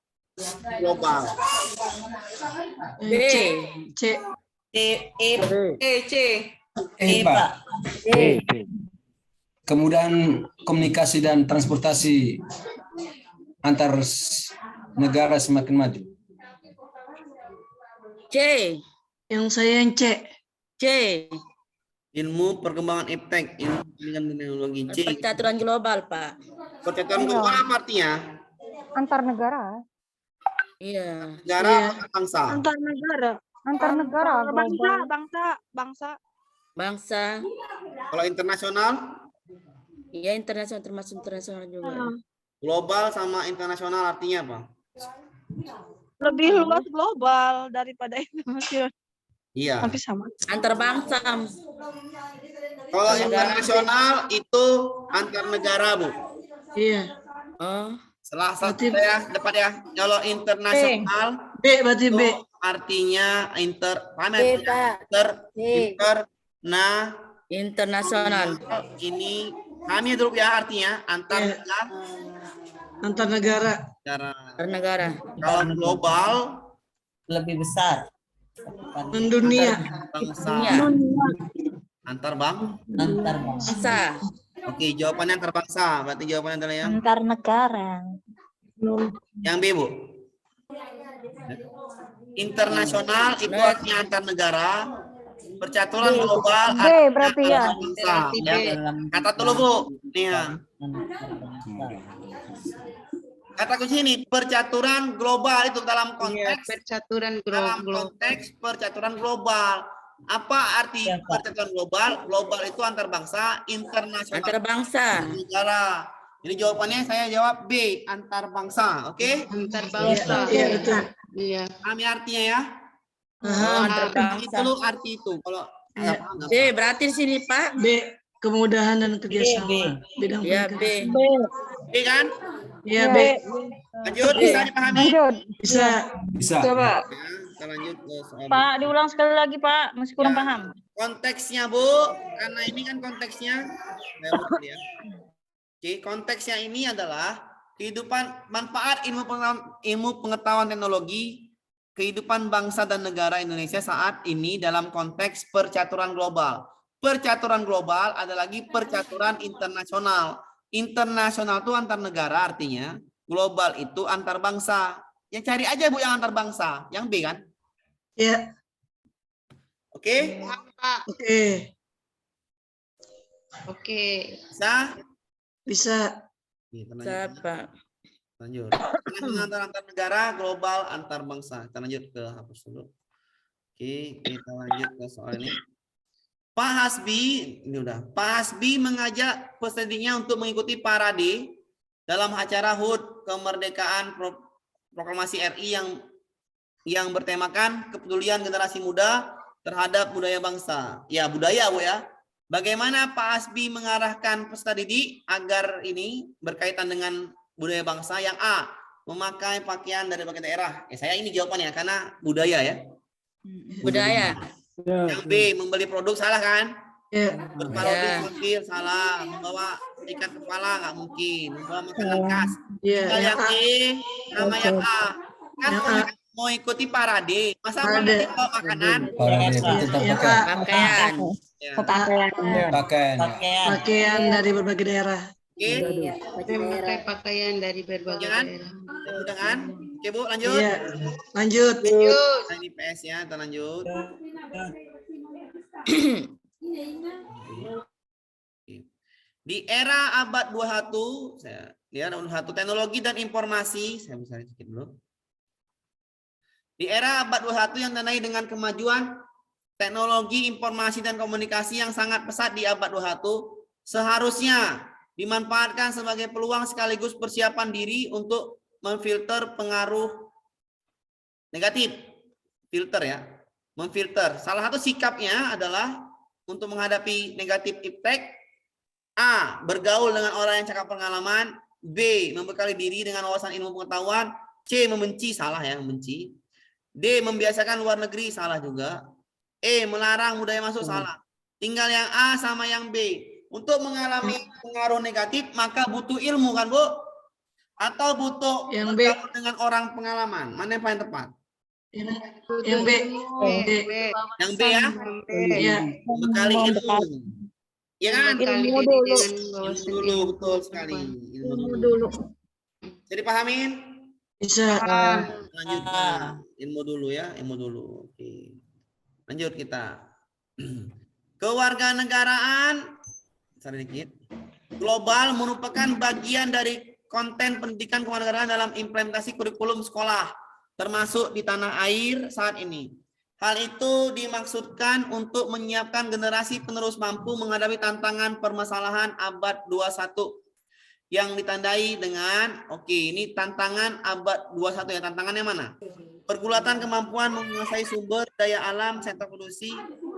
global? B. C. C. Pak. D. Kemudahan komunikasi dan transportasi antar negara semakin maju. C. Yang saya yang C. C. Ilmu perkembangan iptek, ilmu pendidikan dan teknologi. C. Percaturan global, Pak. Percaturan global apa artinya? Antar negara. Iya. Negara Iya. atau bangsa? Antar negara. Antar negara. Bangsa. Bangsa. Kalau internasional, Iya, internasional termasuk internasional juga. global sama internasional artinya apa? Lebih luas global daripada internasional. Iya. Tapi sama. Antar bangsa. Kalau internasional itu antar negara, Bu. Iya. Oh. Salah satu ya, dapat ya. Kalau internasional B berarti B. itu artinya Internasional. ini kami dulu ya artinya antar Iya. Antar negara. negara. Antar negara. Kalau global Lebih besar. Mendunia. bangsa. Dunia. Antar bang. Antar bangsa. Bangsa. Oke, jawabannya antar bangsa. Berarti jawabannya adalah yang Antar negara. B, Bu. Internasional itu artinya antar negara. Percaturan global B artinya berarti ya. antar bangsa. Ya. Kata dulu, Bu. Nih ya. Kata kunci ini percaturan global itu dalam konteks percaturan global. Apa arti percaturan global? Global itu antar bangsa, internasional Antar bangsa. negara. Jadi jawabannya saya jawab B, antar bangsa. Oke? Antar Iya betul. Iya. Kami artinya ya. Oh, antar bangsa. Itu arti itu. Kalau B berarti di sini, Pak. B. Kemudahan dan kerjasama bidang Ya, pendidikan. B. B kan? Iya B. Lanjut, bisa dipahami? Lanjut. Bisa. Bisa. Ya, kita lanjut ke soal Pak, diulang sekali lagi, Pak. Masih kurang Ya. paham. konteksnya, Bu. Karena ini kan konteksnya. Saya ulang ya. Oke, konteksnya ini adalah kehidupan manfaat ilmu pengetahuan teknologi kehidupan bangsa dan negara Indonesia saat ini dalam konteks percaturan global. percaturan global, ada lagi percaturan internasional. Internasional itu antar negara artinya, global itu antar bangsa. Yang cari aja Bu yang antar bangsa, yang B kan? Ya, Oke? oke. Oke. Bisa? Bisa. Nih, tenang aja. Siapa? Lanjut. Antar negara, global, antar bangsa. Kita lanjut ke hapus dulu. Oke, kita lanjut ke soal ini. Pak Hasbi, ini udah. Pak Hasbi mengajak pesertanya untuk mengikuti parade dalam acara HUT kemerdekaan proklamasi RI yang bertemakan kepedulian generasi muda terhadap budaya bangsa. Ya, budaya, Bu ya. Bagaimana Pak Hasbi mengarahkan peserta didik agar ini berkaitan dengan budaya bangsa? Yang A, memakai pakaian dari berbagai daerah. Saya ini jawabannya karena budaya ya. Budaya. Yang B, membeli produk, salah kan? Ya, Berparodi montir, salah. Membawa ikat kepala nggak mungkin. Membawa makanan khas. ya. Tinggal yang E sama yang A. Kan Yang A. mau ikuti parade. Masa Parade. mau bawa makanan? Parade betul Yang pakaian. A. Pakaian. Ya. Pakaian. Pakaian. Pakaian. Pakaian dari berbagai daerah. Oke, Memakai pakaian dari berbagai Jangan. daerah. mudah kan? Oke Bu, lanjut. Iya. Lanjut. Nah, ini PS ya, kita lanjut. Di era abad 21, saya lihat abad 21, teknologi dan informasi, saya bisa sedikit dulu. Di era abad 21 yang ditandai dengan kemajuan teknologi informasi dan komunikasi yang sangat pesat di abad 21, seharusnya dimanfaatkan sebagai peluang sekaligus persiapan diri untuk memfilter pengaruh negatif. Filter ya, memfilter. Salah satu sikapnya adalah untuk menghadapi negatif impact. A, bergaul dengan orang yang cakap pengalaman. B, membekali diri dengan wawasan ilmu pengetahuan. C, membenci, salah ya, membenci. D, membiasakan luar negeri, salah juga. E, melarang budaya masuk, salah. Tinggal yang A sama yang B. Untuk mengalami pengaruh negatif, maka butuh ilmu kan Bu? Atau butuh Yang B. bergaul dengan orang pengalaman? Mana yang paling tepat? Yang B. B. Yang B ya? Iya. Membekali ilmu. Iya kan? Ilmu dulu. Ilmu dulu, betul sekali. Ilmu dulu. Jadi pahamin? Bisa. Lanjutkan. Ilmu dulu ya, ilmu dulu. Oke. Lanjut kita. Kewarganegaraan sedikit. Global merupakan bagian dari konten pendidikan kewarganegaraan dalam implementasi kurikulum sekolah, termasuk di tanah air saat ini. Hal itu dimaksudkan untuk menyiapkan generasi penerus mampu menghadapi tantangan permasalahan abad 21 yang ditandai dengan, oke, ini tantangan abad 21 ya, tantangannya mana? Pergulatan kemampuan menguasai sumber daya alam sektor produksi.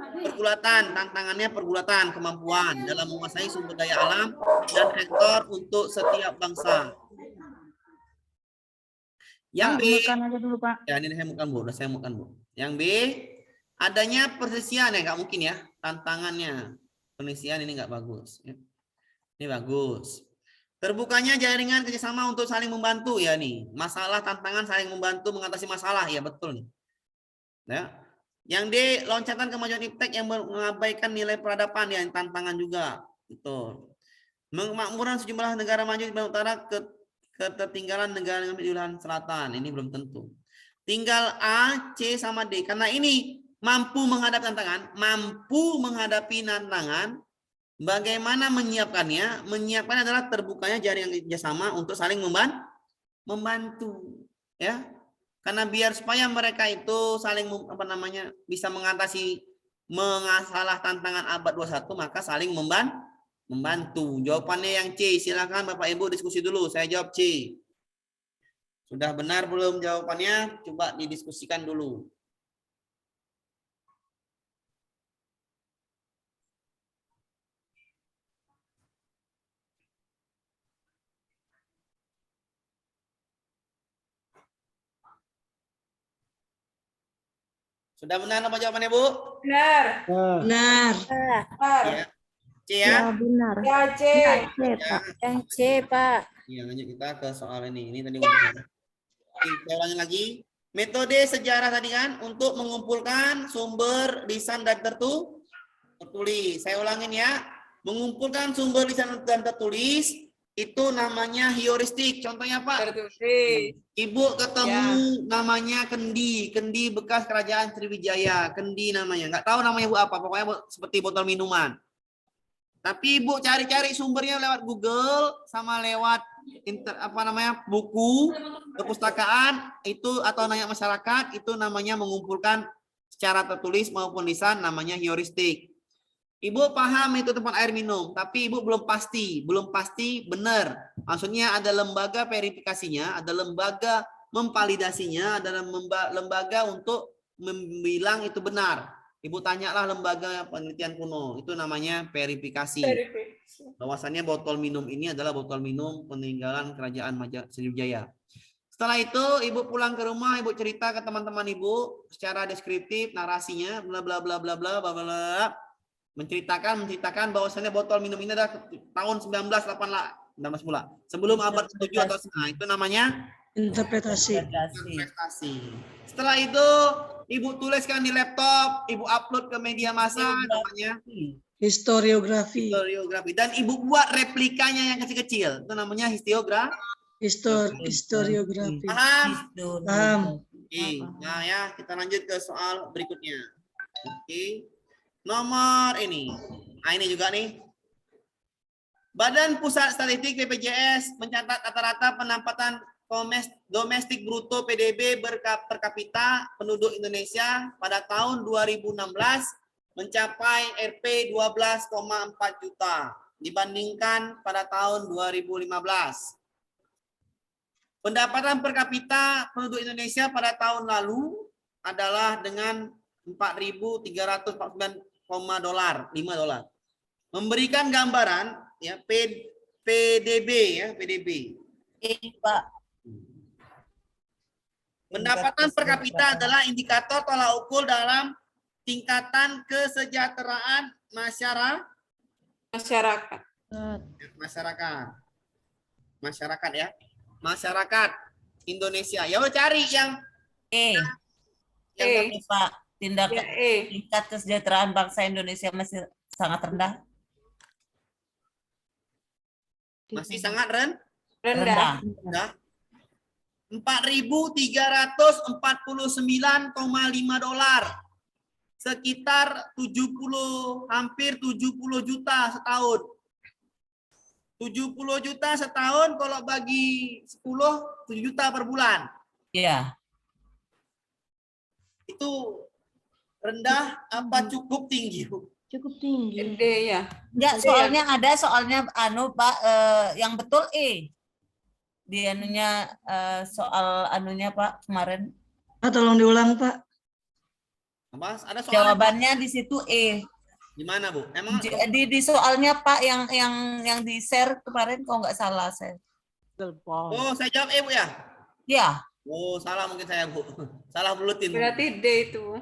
Pergulatan, tantangannya pergulatan kemampuan dalam menguasai sumber daya alam dan sektor untuk setiap bangsa. Yang B, Bukan aja dulu Pak. ya ini saya bukan Bu, udah saya bukan Bu. Yang B, adanya persisian ya, nggak mungkin ya, tantangannya persisian ini nggak bagus. Ini bagus. Terbukanya jaringan kerjasama untuk saling membantu ya nih, masalah tantangan saling membantu mengatasi masalah ya betul nih. Ya. Yang D, loncatan kemajuan iptek yang mengabaikan nilai peradaban ya, tantangan juga betul. Kemakmuran sejumlah negara maju di Barat Utara ketertinggalan negara di wilayah selatan ini belum tentu. Tinggal A, C sama D karena ini mampu menghadapi tantangan, bagaimana menyiapkannya? Menyiapkan adalah terbukanya jaringan kerjasama untuk saling membantu ya. Karena biar supaya mereka itu saling bisa mengatasi masalah tantangan abad 21 maka saling membantu. Jawabannya yang C. Silakan Bapak Ibu diskusi dulu. Saya jawab C. Sudah benar belum jawabannya? Coba didiskusikan dulu. Sudah benar apa jawabannya, Bu? Benar. Benar. Ya. C ya? Ya benar. Ya, C. C Pak. Yang C, Pak. Ya, lanjut kita ke soal ini. Ini tadi udah. Oke, saya ulangi lagi. Metode sejarah tadi kan untuk mengumpulkan sumber lisan dan tertulis. Saya ulangin ya. Mengumpulkan sumber lisan dan tertulis itu namanya heuristik. Contohnya Pak, Tertulis. Ibu ketemu namanya Kendi, Kendi bekas kerajaan Sriwijaya, Kendi namanya. Nggak tahu namanya Bu apa, pokoknya seperti botol minuman. Tapi Ibu cari-cari sumbernya lewat Google sama lewat buku, perpustakaan itu atau nanya masyarakat, itu namanya mengumpulkan secara tertulis maupun lisan, namanya heuristik. Ibu paham itu tempat air minum, tapi Ibu belum pasti benar. Maksudnya ada lembaga verifikasinya, ada lembaga memvalidasinya, ada lembaga untuk membilang itu benar. Ibu tanyalah lembaga penelitian kuno, itu namanya verifikasi. Bahwasannya botol minum ini adalah botol minum peninggalan kerajaan Sriwijaya. Setelah itu Ibu pulang ke rumah, Ibu cerita ke teman-teman Ibu secara deskriptif narasinya, bla bla bla bla bla bla bla. Menceritakan bahwasannya botol minum ini adalah tahun 1918 pula, sebelum abad 7 atau itu namanya Interpretasi. Setelah itu Ibu tuliskan di laptop, Ibu upload ke media massa, namanya Historiografi. dan Ibu buat replikanya yang kecil-kecil, itu namanya Historiografi. Paham? Paham. Oke. Nah ya, kita lanjut ke soal berikutnya. Oke. Nomor ini. Nah, ini juga nih. Badan Pusat Statistik BPJS mencatat rata-rata pendapatan domestik bruto PDB per kapita penduduk Indonesia pada tahun 2016 mencapai Rp 12,4 juta dibandingkan pada tahun 2015. Pendapatan per kapita penduduk Indonesia pada tahun lalu adalah dengan 4.349,5 dolar. Memberikan gambaran ya PDB ya, PDB. Pak. Pendapatan per kapita adalah indikator tolak ukur dalam tingkatan kesejahteraan masyarakat ya. Masyarakat Indonesia. Ya udah cari yang Pak, tingkat kesejahteraan bangsa Indonesia masih sangat rendah. Masih sangat Rendah. 4.349,5 dolar. Sekitar hampir 70 juta setahun. 70 juta setahun kalau bagi 10, 7 juta per bulan. Iya. Itu rendah apa cukup tinggi? Cukup tinggi. Gede ya. Enggak, soalnya Pak, yang betul di anunya soal anunya Pak kemarin. Tolong diulang Pak. Mas, ada soal Jawabannya di situ di mana Bu? Emang di soalnya Pak yang di share kemarin kalau nggak salah saya. Oh, saya jawab Bu ya? Ya. Oh, salah mungkin saya Bu. Salah bulutin. Berarti D itu.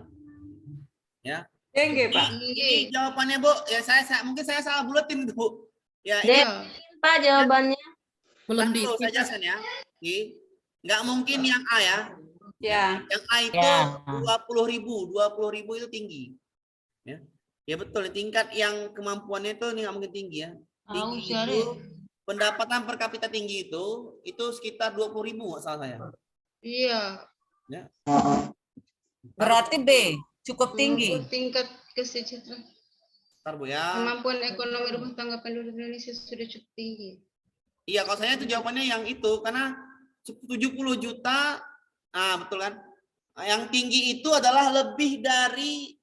Ya. Enggak, Pak. Ini jawabannya Bu. Ya mungkin saya salah bulutin Bu. Ya, D, Pak jawabannya. Belum itu saya jelaskan ya. Nggak mungkin yang A ya. Ya. Yang A itu Ya. 20.000 itu tinggi. Ya. Ya betul, tingkat yang kemampuannya itu nggak mungkin tinggi ya. Tinggi itu, pendapatan per kapita tinggi itu sekitar 20.000 nggak salah saya. Iya. Ya. Berarti B, cukup tinggi. Tingkat kesejahteraan. Bentar Bu ya. Kemampuan ekonomi rumah tangga penduduk Indonesia sudah cukup tinggi. Iya, kalau saya itu jawabannya yang itu karena 70 juta, betul kan? Yang tinggi itu adalah lebih dari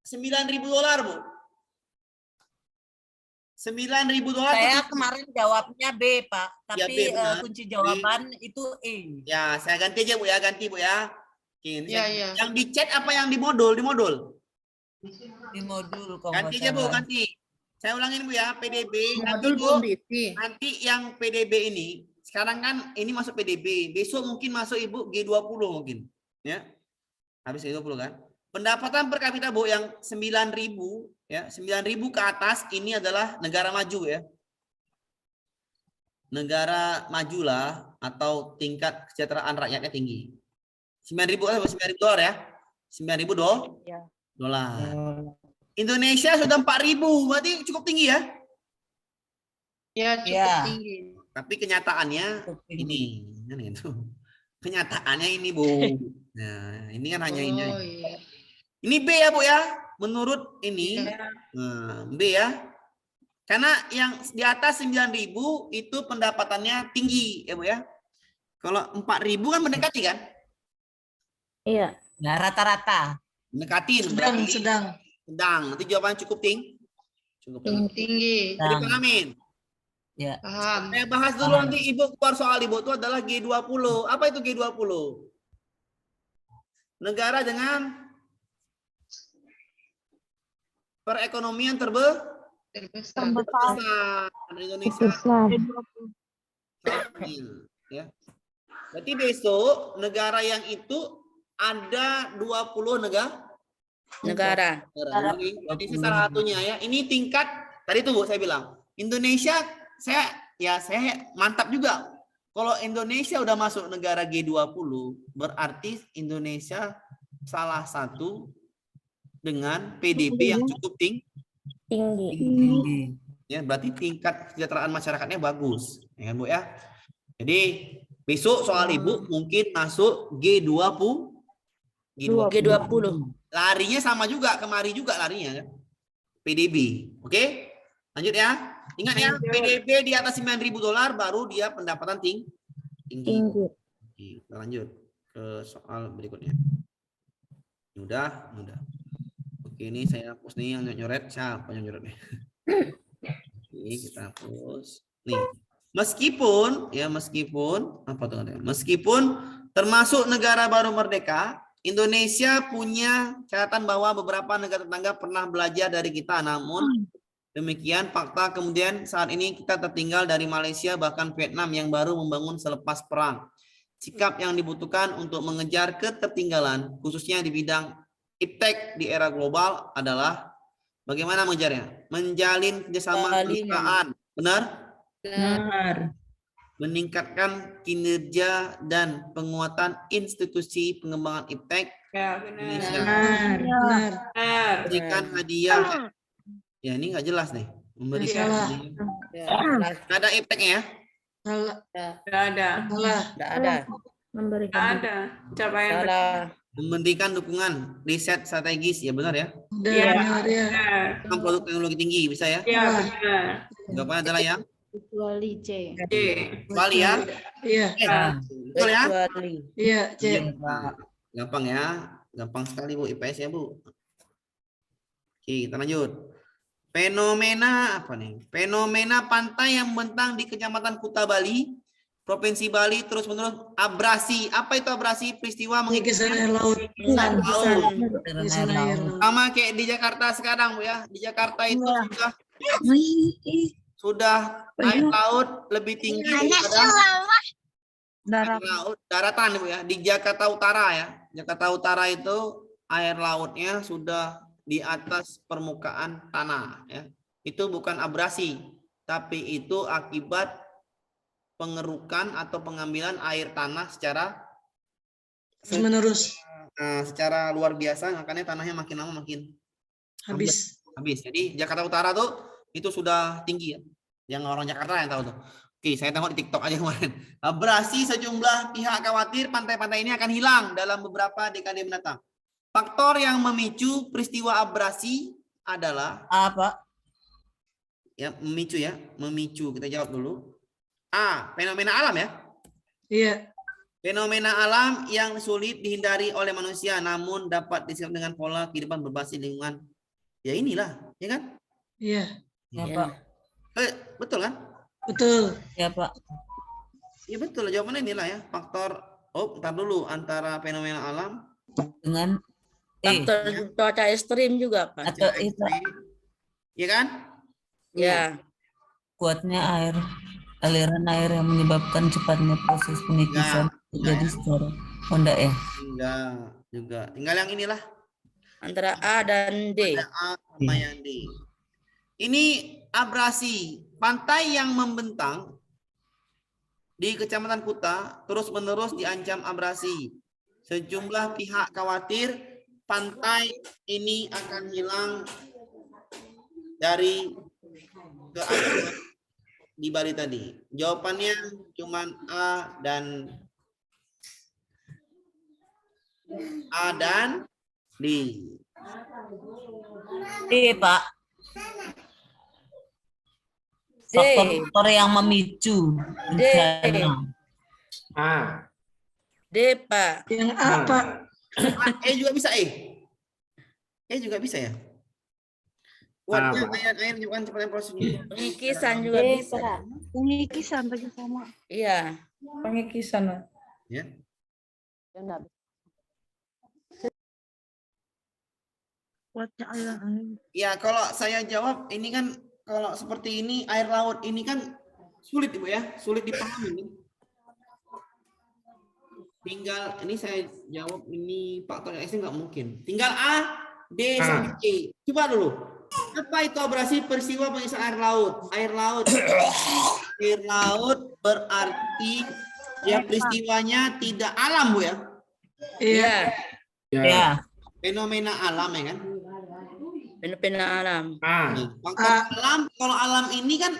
9.000 dolar Bu. 9.000 dolar. Saya kemarin jawabnya B Pak, tapi Ya, B, benar. kunci jawaban itu E. Ya, saya ganti aja Bu ya, ganti Bu ya. Iya. Yang di chat apa yang di modul? Di modul. Di modul kalau Ganti nggak aja Bu, salah. ganti. Saya ulangin Bu ya, PDB. Modul belum diisi. Nanti yang PDB ini, sekarang kan ini masuk PDB. Besok mungkin masuk Ibu G20 mungkin. Ya. Habis G20 kan. Pendapatan per kapita Bu yang 9.000 ya, 9.000 ke atas ini adalah negara maju ya. Negara majulah atau tingkat kesejahteraan rakyatnya tinggi. 9.000 dolar ya. 9.000 dolar. Indonesia sudah 4.000, berarti cukup tinggi ya. Ya, cukup Ya. tinggi. Tapi kenyataannya ini, kan itu. Kenyataannya ini, Bu. Nah, ini kan hanya ini. Oh, iya. Ini B ya, Bu ya. Menurut ini B ya. Karena yang di atas 9.000 itu pendapatannya tinggi, ya, Bu ya. Kalau 4.000 kan mendekati kan? Iya. Nah, rata-rata. Mendekati Sedang, berarti sedang. sedang. Nanti jawabannya cukup tinggi. Cukup tinggi. Cukup tinggi. Jadi Nah, pahamin. ya. Paham. Saya bahas dulu nanti Ibu keluar soal Ibu itu adalah G20. Apa itu G20? Negara dengan perekonomian Terbesar. terbesar. Indonesia. Ya. Berarti besok negara yang itu ada 20 negara. Jadi salah satunya ya. Ini tingkat tadi tuh Bu saya bilang. Indonesia saya mantap juga. Kalau Indonesia udah masuk negara G20, berarti Indonesia salah satu dengan PDB yang cukup tinggi. Ya, berarti tingkat kesejahteraan masyarakatnya bagus, ya kan Bu ya. Jadi besok soal Ibu mungkin masuk G20. Larinya sama juga, kemari juga larinya kan. PDB. Oke? Lanjut ya. Ingat ya, PDB di atas 9.000 dolar baru dia pendapatan tinggi. Oke, kita lanjut ke soal berikutnya. Mudah. Oke, ini saya hapus nih yang nyoret. Siapa yang nyoret nih? Oke, kita hapus. Nih, meskipun apa tuh katanya? Meskipun termasuk negara baru merdeka, Indonesia punya catatan bahwa beberapa negara tetangga pernah belajar dari kita. Namun demikian fakta kemudian saat ini kita tertinggal dari Malaysia bahkan Vietnam yang baru membangun selepas perang. Sikap yang dibutuhkan untuk mengejar ketertinggalan khususnya di bidang iptek di era global adalah bagaimana mengejarnya? Menjalin kerjasama perusahaan. Benar? Meningkatkan kinerja dan penguatan institusi pengembangan iptek Ya, benar. Indonesia. Benar. Benar. Memberikan hadiah. Ya ini nggak jelas nih. Memberikan Salah. hadiah. Nggak ada ipteknya ya? Salah. Tidak ada. Salah. Tidak ada. Tidak ada. Capaian Salah. Memberikan dukungan riset strategis. Ya benar ya. Benar ya. benar. Tentang produk teknologi tinggi bisa ya. Ya, benar. Jawabannya adalah yang Kecuali C. C. kecuali ya. Iya. Betul ya. Kecuali. Iya, C. Gampang ya. Gampang sekali Bu IPS ya Bu. Oke, kita lanjut. Fenomena apa nih? Fenomena pantai yang membentang di Kecamatan Kuta Bali, Provinsi Bali terus-menerus abrasi. Apa itu abrasi? Peristiwa Pengikisan air laut. Pengikisan air laut. sama kayak di Jakarta sekarang Bu ya. Di Jakarta itu sudah air laut lebih tinggi daripada daratan Bu ya. Di Jakarta Utara ya. Jakarta Utara itu air lautnya sudah di atas permukaan tanah ya. Itu bukan abrasi, tapi itu akibat pengerukan atau pengambilan air tanah secara Terus-menerus. secara luar biasa, makanya tanahnya makin lama makin Habis. Jadi Jakarta Utara tuh itu sudah tinggi ya. Yang orang Jakarta yang tahu tuh. Oke, saya tengok di TikTok aja kemarin. Abrasi sejumlah pihak khawatir pantai-pantai ini akan hilang dalam beberapa dekade mendatang. Faktor yang memicu peristiwa abrasi adalah Apa? ya memicu. Kita jawab dulu. A, fenomena alam ya. Iya. Fenomena alam yang sulit dihindari oleh manusia namun dapat disikapi dengan pola kehidupan berbasis lingkungan. Ya inilah, ya kan? Iya. Ya, Ya. Pak. Betul kan? Betul. Ya, Pak. Ya betul, jawabannya inilah ya. Faktor ntar dulu antara fenomena alam Dengan Faktor cuaca ekstrim juga, Pak. atau itu ya kan? Ya. kuatnya aliran air yang menyebabkan cepatnya proses pengikisan terjadi secara enggak ya? Enggak juga. Tinggal yang inilah. Antara A dan D. Ada A sama yang D. Ini abrasi. Pantai yang membentang di Kecamatan Kuta terus-menerus diancam abrasi. Sejumlah pihak khawatir pantai ini akan hilang dari keadaan di Bali tadi? Jawabannya cuman A dan D. Pak. Faktor-faktor yang memicu bencana. D, Pak. Yang apa? Juga bisa juga bisa ya. Kuatnya air juga cepat prosedur. Pengikisan juga bisa. Pengikisan bagi sama. Iya. Pengikisan. Ya. Kuatnya air. Ya, kalau saya jawab ini kan kalau seperti ini air laut ini kan sulit Ibu ya, sulit dipahami. Tinggal ini saya jawab ini faktor X nggak mungkin. Tinggal A, D sampai E. Coba dulu. Apa itu abrasi peristiwa pengisahan air laut? Air laut berarti ya peristiwanya tidak alam Bu ya. Iya. Ya. Fenomena alam ya kan? Fenomena alam. Faktor alam, kalau alam ini kan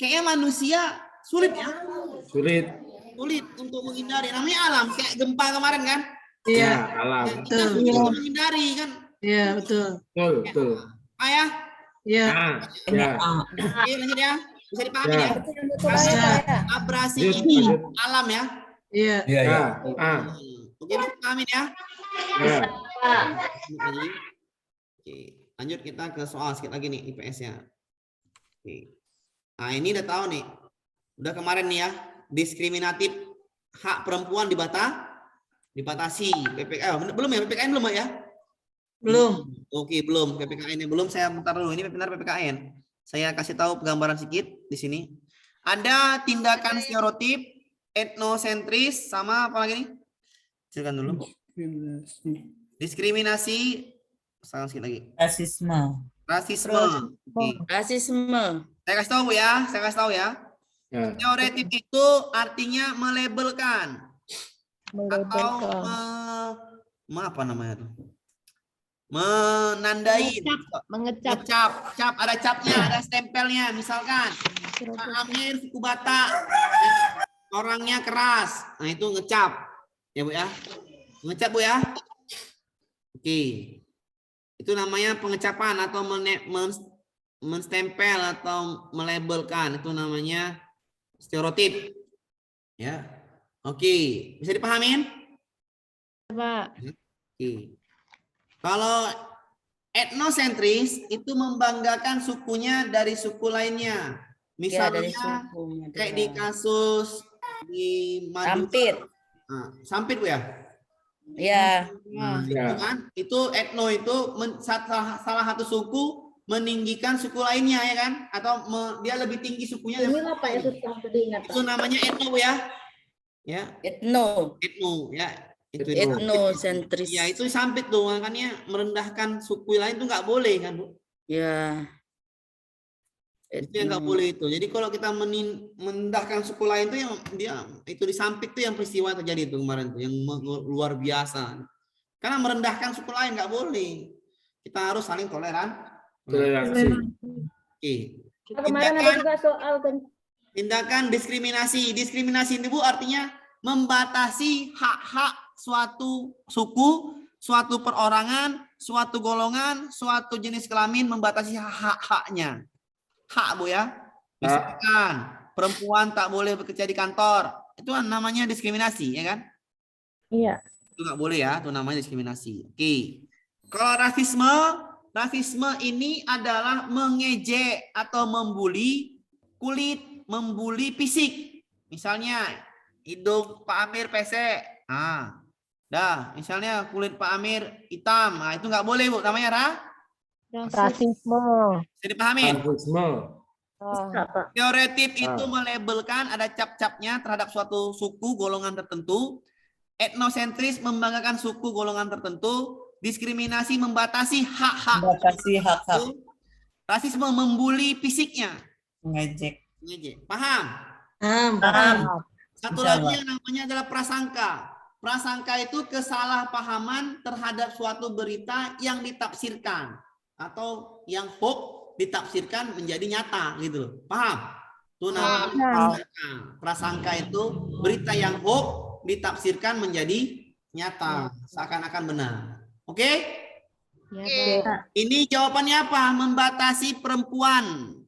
kayaknya manusia sulit ya. Sulit untuk menghindari. Namanya alam, kayak gempa kemarin kan? Iya. Alam. Kita sulit untuk menghindari kan? Iya, betul. Betul. Ayah? Iya. Oke, lanjut ya. Bisa dipahami ya? Abrasi ini alam ya? Iya. Oke, bisa dipahami ya? Oke, lanjut kita ke soal sedikit lagi nih IPS-nya. Oke. Nah, ini udah tahu nih. Udah kemarin nih ya, diskriminatif hak perempuan dibatasi. PPKN belum ya? PPKN belum ya? Belum. Oke, belum. PPKN-nya belum. Saya bentar dulu. Ini benar PPKN. Saya kasih tahu gambaran sedikit di sini. Ada tindakan stereotip, etnosentris, sama apa lagi nih? Silakan dulu. Diskriminasi, sedikit lagi. Rasisme. Oke. Rasisme. Saya kasih tahu Bu ya, Stereotip itu artinya melabelkan atau apa namanya tuh? Menandai, mengecap, ada capnya, ada stempelnya, misalkan Pak Amir suku Batak, orangnya keras, nah itu ngecap, ya Bu ya, ngecap Bu ya, oke, itu namanya pengecapan atau menstempel atau melabelkan, itu namanya stereotip, ya, oke, bisa dipahamin? Pak. Oke. Kalau etnosentris itu membanggakan sukunya dari suku lainnya. Misalnya kayak di kasus di Sampit. Sampit Bu ya? Ya. Itu kan? Itu etno itu salah satu suku meninggikan suku lainnya ya kan? Atau dia lebih tinggi sukunya. Ini apa ya itu namanya etno Bu ya? Ya. Etno ya. Itu etnosentris. Ya itu Sampit tuh, makanya merendahkan suku lain tuh nggak boleh kan Bu? Ya. Itu yang nggak boleh itu. Jadi kalau kita merendahkan suku lain tuh yang dia itu di Sampit tuh yang peristiwa terjadi itu kemarin tuh yang luar biasa. Karena merendahkan suku lain nggak boleh. Kita harus saling toleransi. Oke. Kemarin ada juga soal kan. Tindakan diskriminasi. Diskriminasi itu Bu artinya membatasi hak-hak suatu suku, suatu perorangan, suatu golongan, suatu jenis kelamin, membatasi hak-haknya. Hak Bu ya. Misalkan perempuan tak boleh bekerja di kantor. Itu namanya diskriminasi ya kan? Iya. Itu nggak boleh ya, itu namanya diskriminasi. Oke. Kalau rasisme ini adalah mengejek atau membuli kulit, membuli fisik. Misalnya hidung Pak Amir pesek. Misalnya kulit Pak Amir hitam. Nah, itu nggak boleh Bu, namanya Rasisme. Bisa dipahamin? Stereotip itu melabelkan, ada cap-capnya terhadap suatu suku golongan tertentu. Etnosentris membanggakan suku golongan tertentu. Diskriminasi membatasi hak-hak. Rasisme membuli fisiknya. Mengejek. Paham? Paham. Satu lagi yang namanya adalah prasangka. Prasangka itu kesalahpahaman terhadap suatu berita yang ditafsirkan atau yang hoax ditafsirkan menjadi nyata gitu loh. Paham? Itu namanya prasangka. Prasangka itu berita yang hoax ditafsirkan menjadi nyata, seakan-akan benar. Oke? Ya, Ini jawabannya apa? Membatasi perempuan.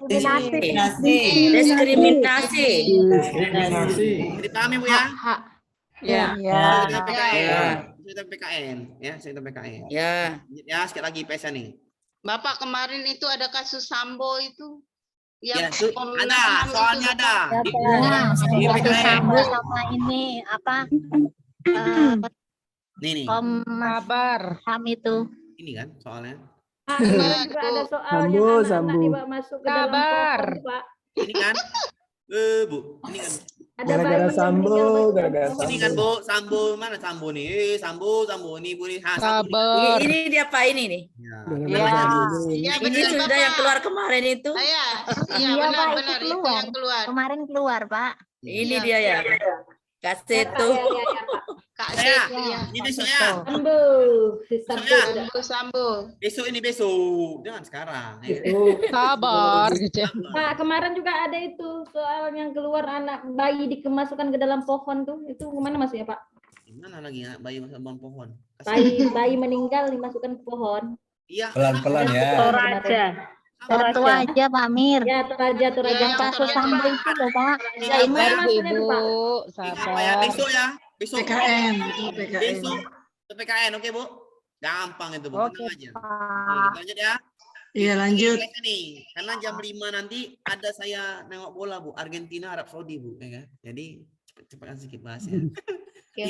Diskriminasi. Dipahami Bu ya? Ya. Sudah PKN. Ya. Sudah PKN. Ya, sudah PKN. Ya. Ya, sekali lagi IPS nih. Bapak kemarin itu ada kasus Sambo itu. Ya, Yang ada, Komnas HAM itu, soalnya Bapak. ada. Iya, Di PKN. Sambo sama ini apa? Nih. Komnas HAM itu. Ini kan soalnya. Kemarin juga ada soal yang anak-anak dibawa masuk ke dalam pohon, Pak. Ini kan. Bu, ini kan. Ada gara-gara Sambo, Ini kan Bu, Sambo mana Sambo nih? Sambo ini Bu nih. Sabar. Ini dia Pak ini nih. Ya. Iya, Ini benar, sudah Bapak. yang keluar kemarin itu. Iya, Iya, benar, Pak, benar. itu Itu yang keluar. Kemarin keluar, Pak. Ini dia ya. Kaset tuh. Kak Saya, Seth, iya. ini besok ya. Sambo, si Sambo. Sambo. Besok ini besok. Jangan sekarang. Ya. Sabar. Pak, kemarin juga ada itu soal yang keluar anak bayi dikemasukan ke dalam pohon tuh. Itu kemana masuk ya, Pak? Gimana lagi ya bayi masuk dalam pohon? Bayi meninggal dimasukkan ke pohon. Iya. Pelan-pelan ya. Toraja. Toraja Pak Amir. Ya, Toraja. Ya, Kasus Sambo itu loh Pak. Ya, gimana maksudnya itu, Pak? Ingat Pak ya, besok ya. Besok. PKN, itu PKN. Besok ke PKN, oke Bu? Gampang itu Bu, tenang aja. Oke, kita lanjut ya. Iya, lanjut. Nih, karena jam 5 nanti ada saya nengok bola Bu, Argentina Arab Saudi Bu, ya kan? Jadi cepet-cepetan sedikit bahas ya.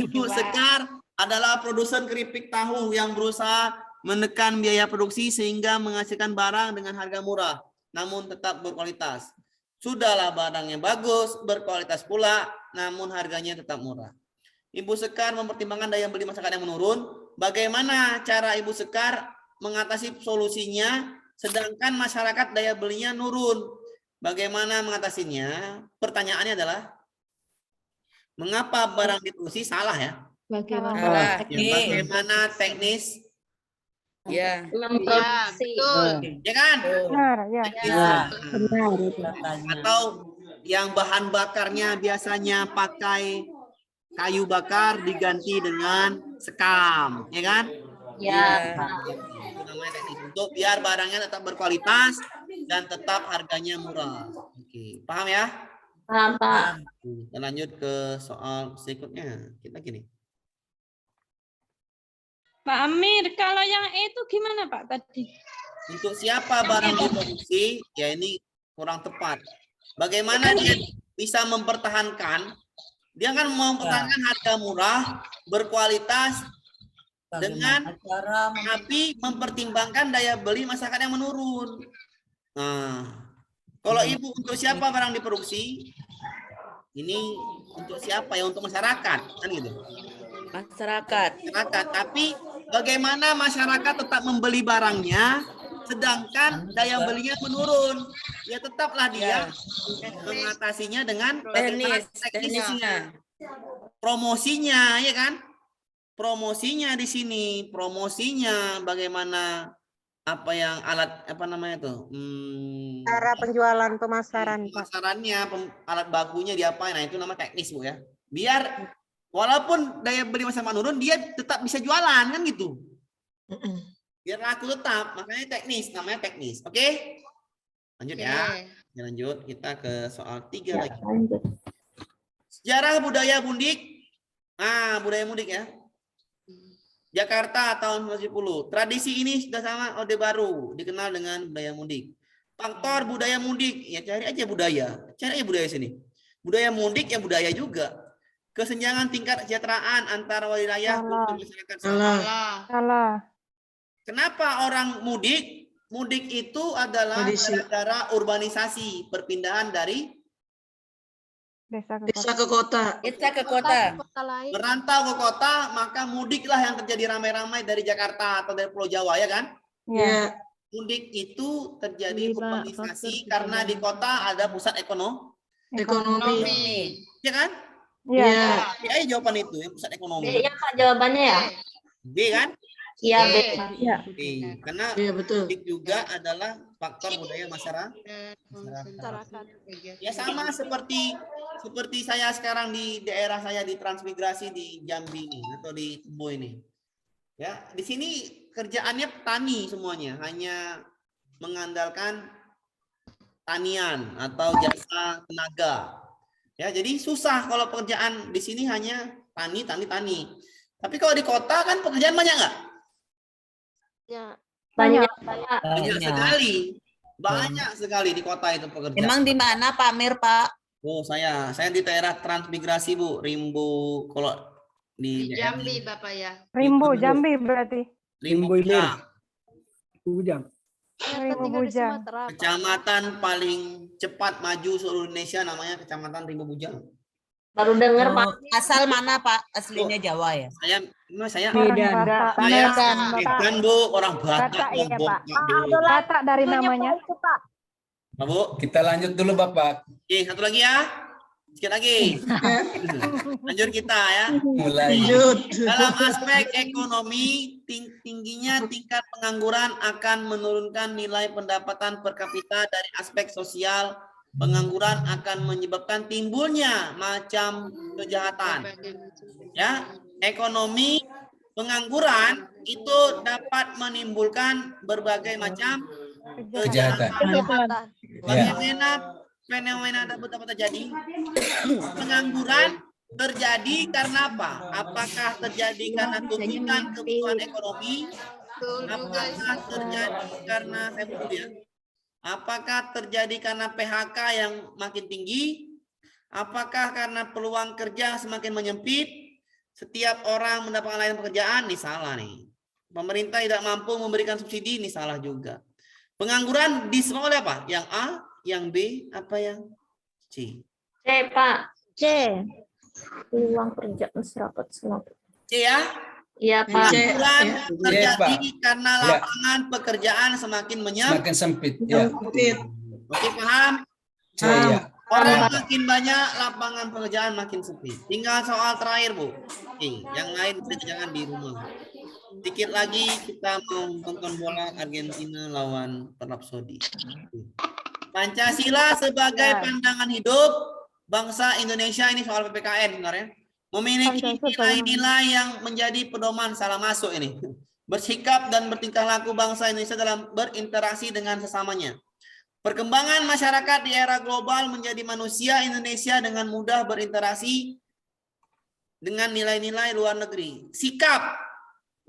Ibu Sekar adalah produsen keripik tahu yang berusaha menekan biaya produksi sehingga menghasilkan barang dengan harga murah, namun tetap berkualitas. Sudahlah barangnya bagus, berkualitas pula, namun harganya tetap murah. Ibu Sekar mempertimbangkan daya beli masyarakat yang menurun. Bagaimana cara Ibu Sekar mengatasi solusinya, sedangkan masyarakat daya belinya nurun? Bagaimana mengatasinya? Pertanyaannya adalah, mengapa barang diproduksi salah ya? Salah. Bagaimana teknis? Ya. Iya, betul. Ya kan? Benar, ya. Atau yang bahan bakarnya biasanya pakai kayu bakar diganti dengan sekam, ya kan? Ya. Itu namanya teknis untuk biar barangnya tetap berkualitas dan tetap harganya murah. Oke, paham ya? Paham, Pak. Kita lanjut ke soal berikutnya. Kita gini. Pak Amir, kalau yang itu gimana Pak tadi? Untuk siapa barang diproduksi, ya ini kurang tepat. Bagaimana dia bisa mempertahankan? Dia kan mempertahankan harga murah, berkualitas, dengan tapi mempertimbangkan daya beli masyarakat yang menurun. Nah, kalau Ibu untuk siapa barang diproduksi? Ini untuk siapa ya? Untuk masyarakat, kan gitu. Masyarakat. Masyarakat, tapi bagaimana masyarakat tetap membeli barangnya, sedangkan daya belinya menurun? Ya tetaplah dia mengatasinya dengan teknisnya. Promosinya, ya kan? Promosinya di sini, promosinya bagaimana, apa yang alat apa namanya itu? Cara penjualan pemasaran, Pak. Pemasarannya, alat bakunya diapain? Nah itu nama teknis Bu ya. Biar walaupun daya beli masyarakat menurun, dia tetap bisa jualan kan gitu. Biar laku tetap, makanya teknis, namanya teknis. Oke? Lanjut ya. Lanjut kita ke soal 3 lagi. Sejarah budaya mudik. Nah, budaya mudik ya. Jakarta tahun 1910. Tradisi ini sudah sama Orde Baru, dikenal dengan budaya mudik. Faktor budaya mudik, ya cari aja budaya. Cari aja budaya sini. Budaya mudik ya budaya juga. Kesenjangan tingkat kesejahteraan antara wilayah dan masyarakat. Salah. Kenapa orang mudik? Mudik itu adalah gara-gara urbanisasi, perpindahan dari Desa ke kota. Kita ke kota. merantau ke kota, maka mudiklah yang terjadi ramai-ramai dari Jakarta atau dari Pulau Jawa, ya kan? Ya. Mudik itu terjadi urbanisasi karena di kota ada pusat ekonomi, Ekonomi. ya kan? Iya. B aja jawaban itu yang pusat ekonomi. Iya Pak jawabannya ya. B kan? Iya B. Iya. B. Karena Iya betul. politik juga adalah faktor budaya masyarakat. Ya sama seperti saya sekarang di daerah saya di transmigrasi di Jambi ini atau di Tebo ini. Ya, di sini kerjaannya petani semuanya, hanya mengandalkan tanian atau jasa tenaga. Ya, jadi susah kalau pekerjaan di sini hanya tani. Tapi kalau di kota kan pekerjaan banyak nggak? Banyak. Banyak sekali di kota itu pekerjaan. Emang di mana Pak Amir, Pak? Oh, saya di daerah transmigrasi, Bu. Rimbo kalau Di di Jambi Bapak ya. Rimbo, Jambi berarti. Rimbo Bujang. Rimbo Bujang. Kecamatan paling cepat maju seluruh Indonesia namanya Kecamatan Rimbo Bujang. Baru dengar Pak. Asal mana Pak? Aslinya Jawa ya? Saya Medan. Medan, Bu, orang Batak. Batak, iya, Lombok, Pak. Bu. Batak dari namanya. Pak, Bu. Kita lanjut dulu Bapak. Oke, satu lagi ya. Sedikit lagi. Lanjut kita ya. Mulai. Lanjut. Dalam aspek ekonomi, tingginya tingkat pengangguran akan menurunkan nilai pendapatan per kapita. Dari aspek sosial, pengangguran akan menyebabkan timbulnya macam kejahatan. Ya, ekonomi pengangguran itu dapat menimbulkan berbagai macam Kejahatan. Bagaimana fenomena dapat terjadi? Pengangguran terjadi karena apa? Apakah terjadi karena tuntutan kebutuhan ekonomi? Apakah terjadi karena apakah terjadi karena PHK yang makin tinggi? Apakah karena peluang kerja semakin menyempit? Setiap orang mendapatkan layanan pekerjaan, ini salah nih. Pemerintah tidak mampu memberikan subsidi, ini salah juga. Pengangguran disebabkan oleh apa? Yang A, yang B, apa yang C? C Pak. C. Peluang kerja masyarakat selatan. C ya? Iya Pak. Pengangguran terjadi Pak. karena lapangan pekerjaan semakin Semakin sempit. Ya. Oke, paham? C ya. Orang makin banyak, lapangan pekerjaan makin sempit. Tinggal soal terakhir, Bu. Oke, yang lain jangan di rumah. Dikit lagi kita mau nonton bola Argentina lawan Arab Saudi. Pancasila sebagai pandangan hidup bangsa Indonesia, ini soal PPKN sebenarnya. Memiliki nilai-nilai yang menjadi pedoman, salah masuk ini. Bersikap dan bertingkah laku bangsa Indonesia dalam berinteraksi dengan sesamanya. Perkembangan masyarakat di era global menjadi manusia Indonesia dengan mudah berinteraksi dengan nilai-nilai luar negeri. Sikap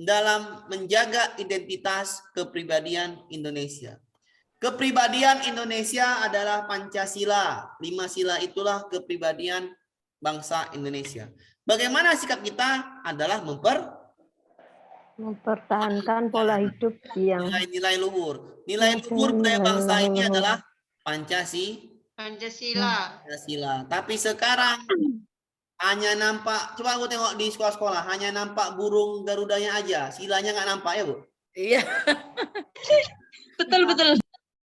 dalam menjaga identitas kepribadian Indonesia. Kepribadian Indonesia adalah Pancasila. 5 sila itulah kepribadian bangsa Indonesia. Bagaimana sikap kita adalah Mempertahankan pola hidup yang nilai-nilai luhur. Nilai luhur budaya bangsa ini adalah Pancasila. Tapi sekarang hanya nampak, coba aku tengok di sekolah-sekolah, hanya nampak burung Garudanya aja, silanya nggak nampak ya, Bu? Iya. Betul.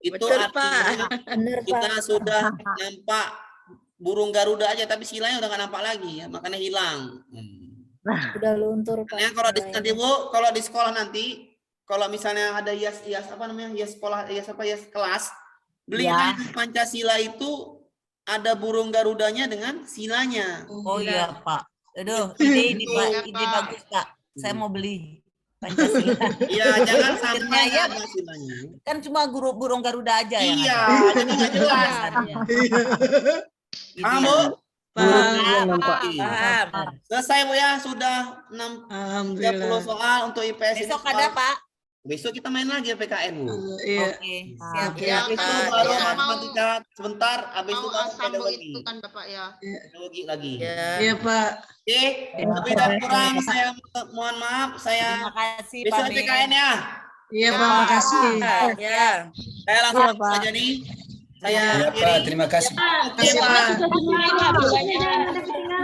Itu Betul, artinya Pak. kita sudah nampak burung Garuda aja, tapi silanya udah nggak nampak lagi ya, makanya hilang. Udah luntur, Pak. Makanya kalau di sekolah nanti, kalau misalnya ada hias apa namanya, hias sekolah, hias kelas, belinya Pancasila itu ada burung Garudanya dengan silanya. Oh iya Pak. Aduh, ini Pak, ide bagus Pak. Saya mau beli Pancasila. Iya, jangan sampai ya, ada silanya. kan cuma burung Garuda aja ya. Iya, jadi nggak jelas. Kamu Paham. selesai, Bu ya, sudah 30 soal untuk IPS. Besok ada Pak. Besok kita main lagi PKN, Bu. Iya. Oke, siap. Ya, itu baru matematika sebentar, habis itu Mau baru sambung pedagogi. itu kan Bapak ya. Pedagogi lagi. Iya Pak. Oke, lebih dan kurang saya mohon maaf, saya Terima kasih Pak. besok PKN ya. Iya Pak, makasih. Ya. Saya langsung saja nih. Saya Ya Pak, terima kasih. Oke, Pak.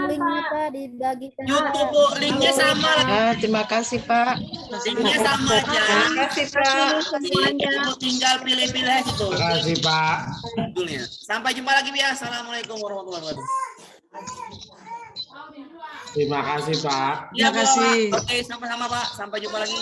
Linknya Pak dibagikan. YouTube, Bu, linknya sama. Terima kasih Pak. Linknya sama aja. Terima kasih Pak. Ibu tinggal pilih-pilih situ. Terima kasih Pak. Judulnya. Sampai jumpa lagi, ya. Assalamualaikum warahmatullahi wabarakatuh. Terima kasih Pak. Iya, Terima kasih. Pak. Oke, sama-sama Pak. Sampai jumpa lagi.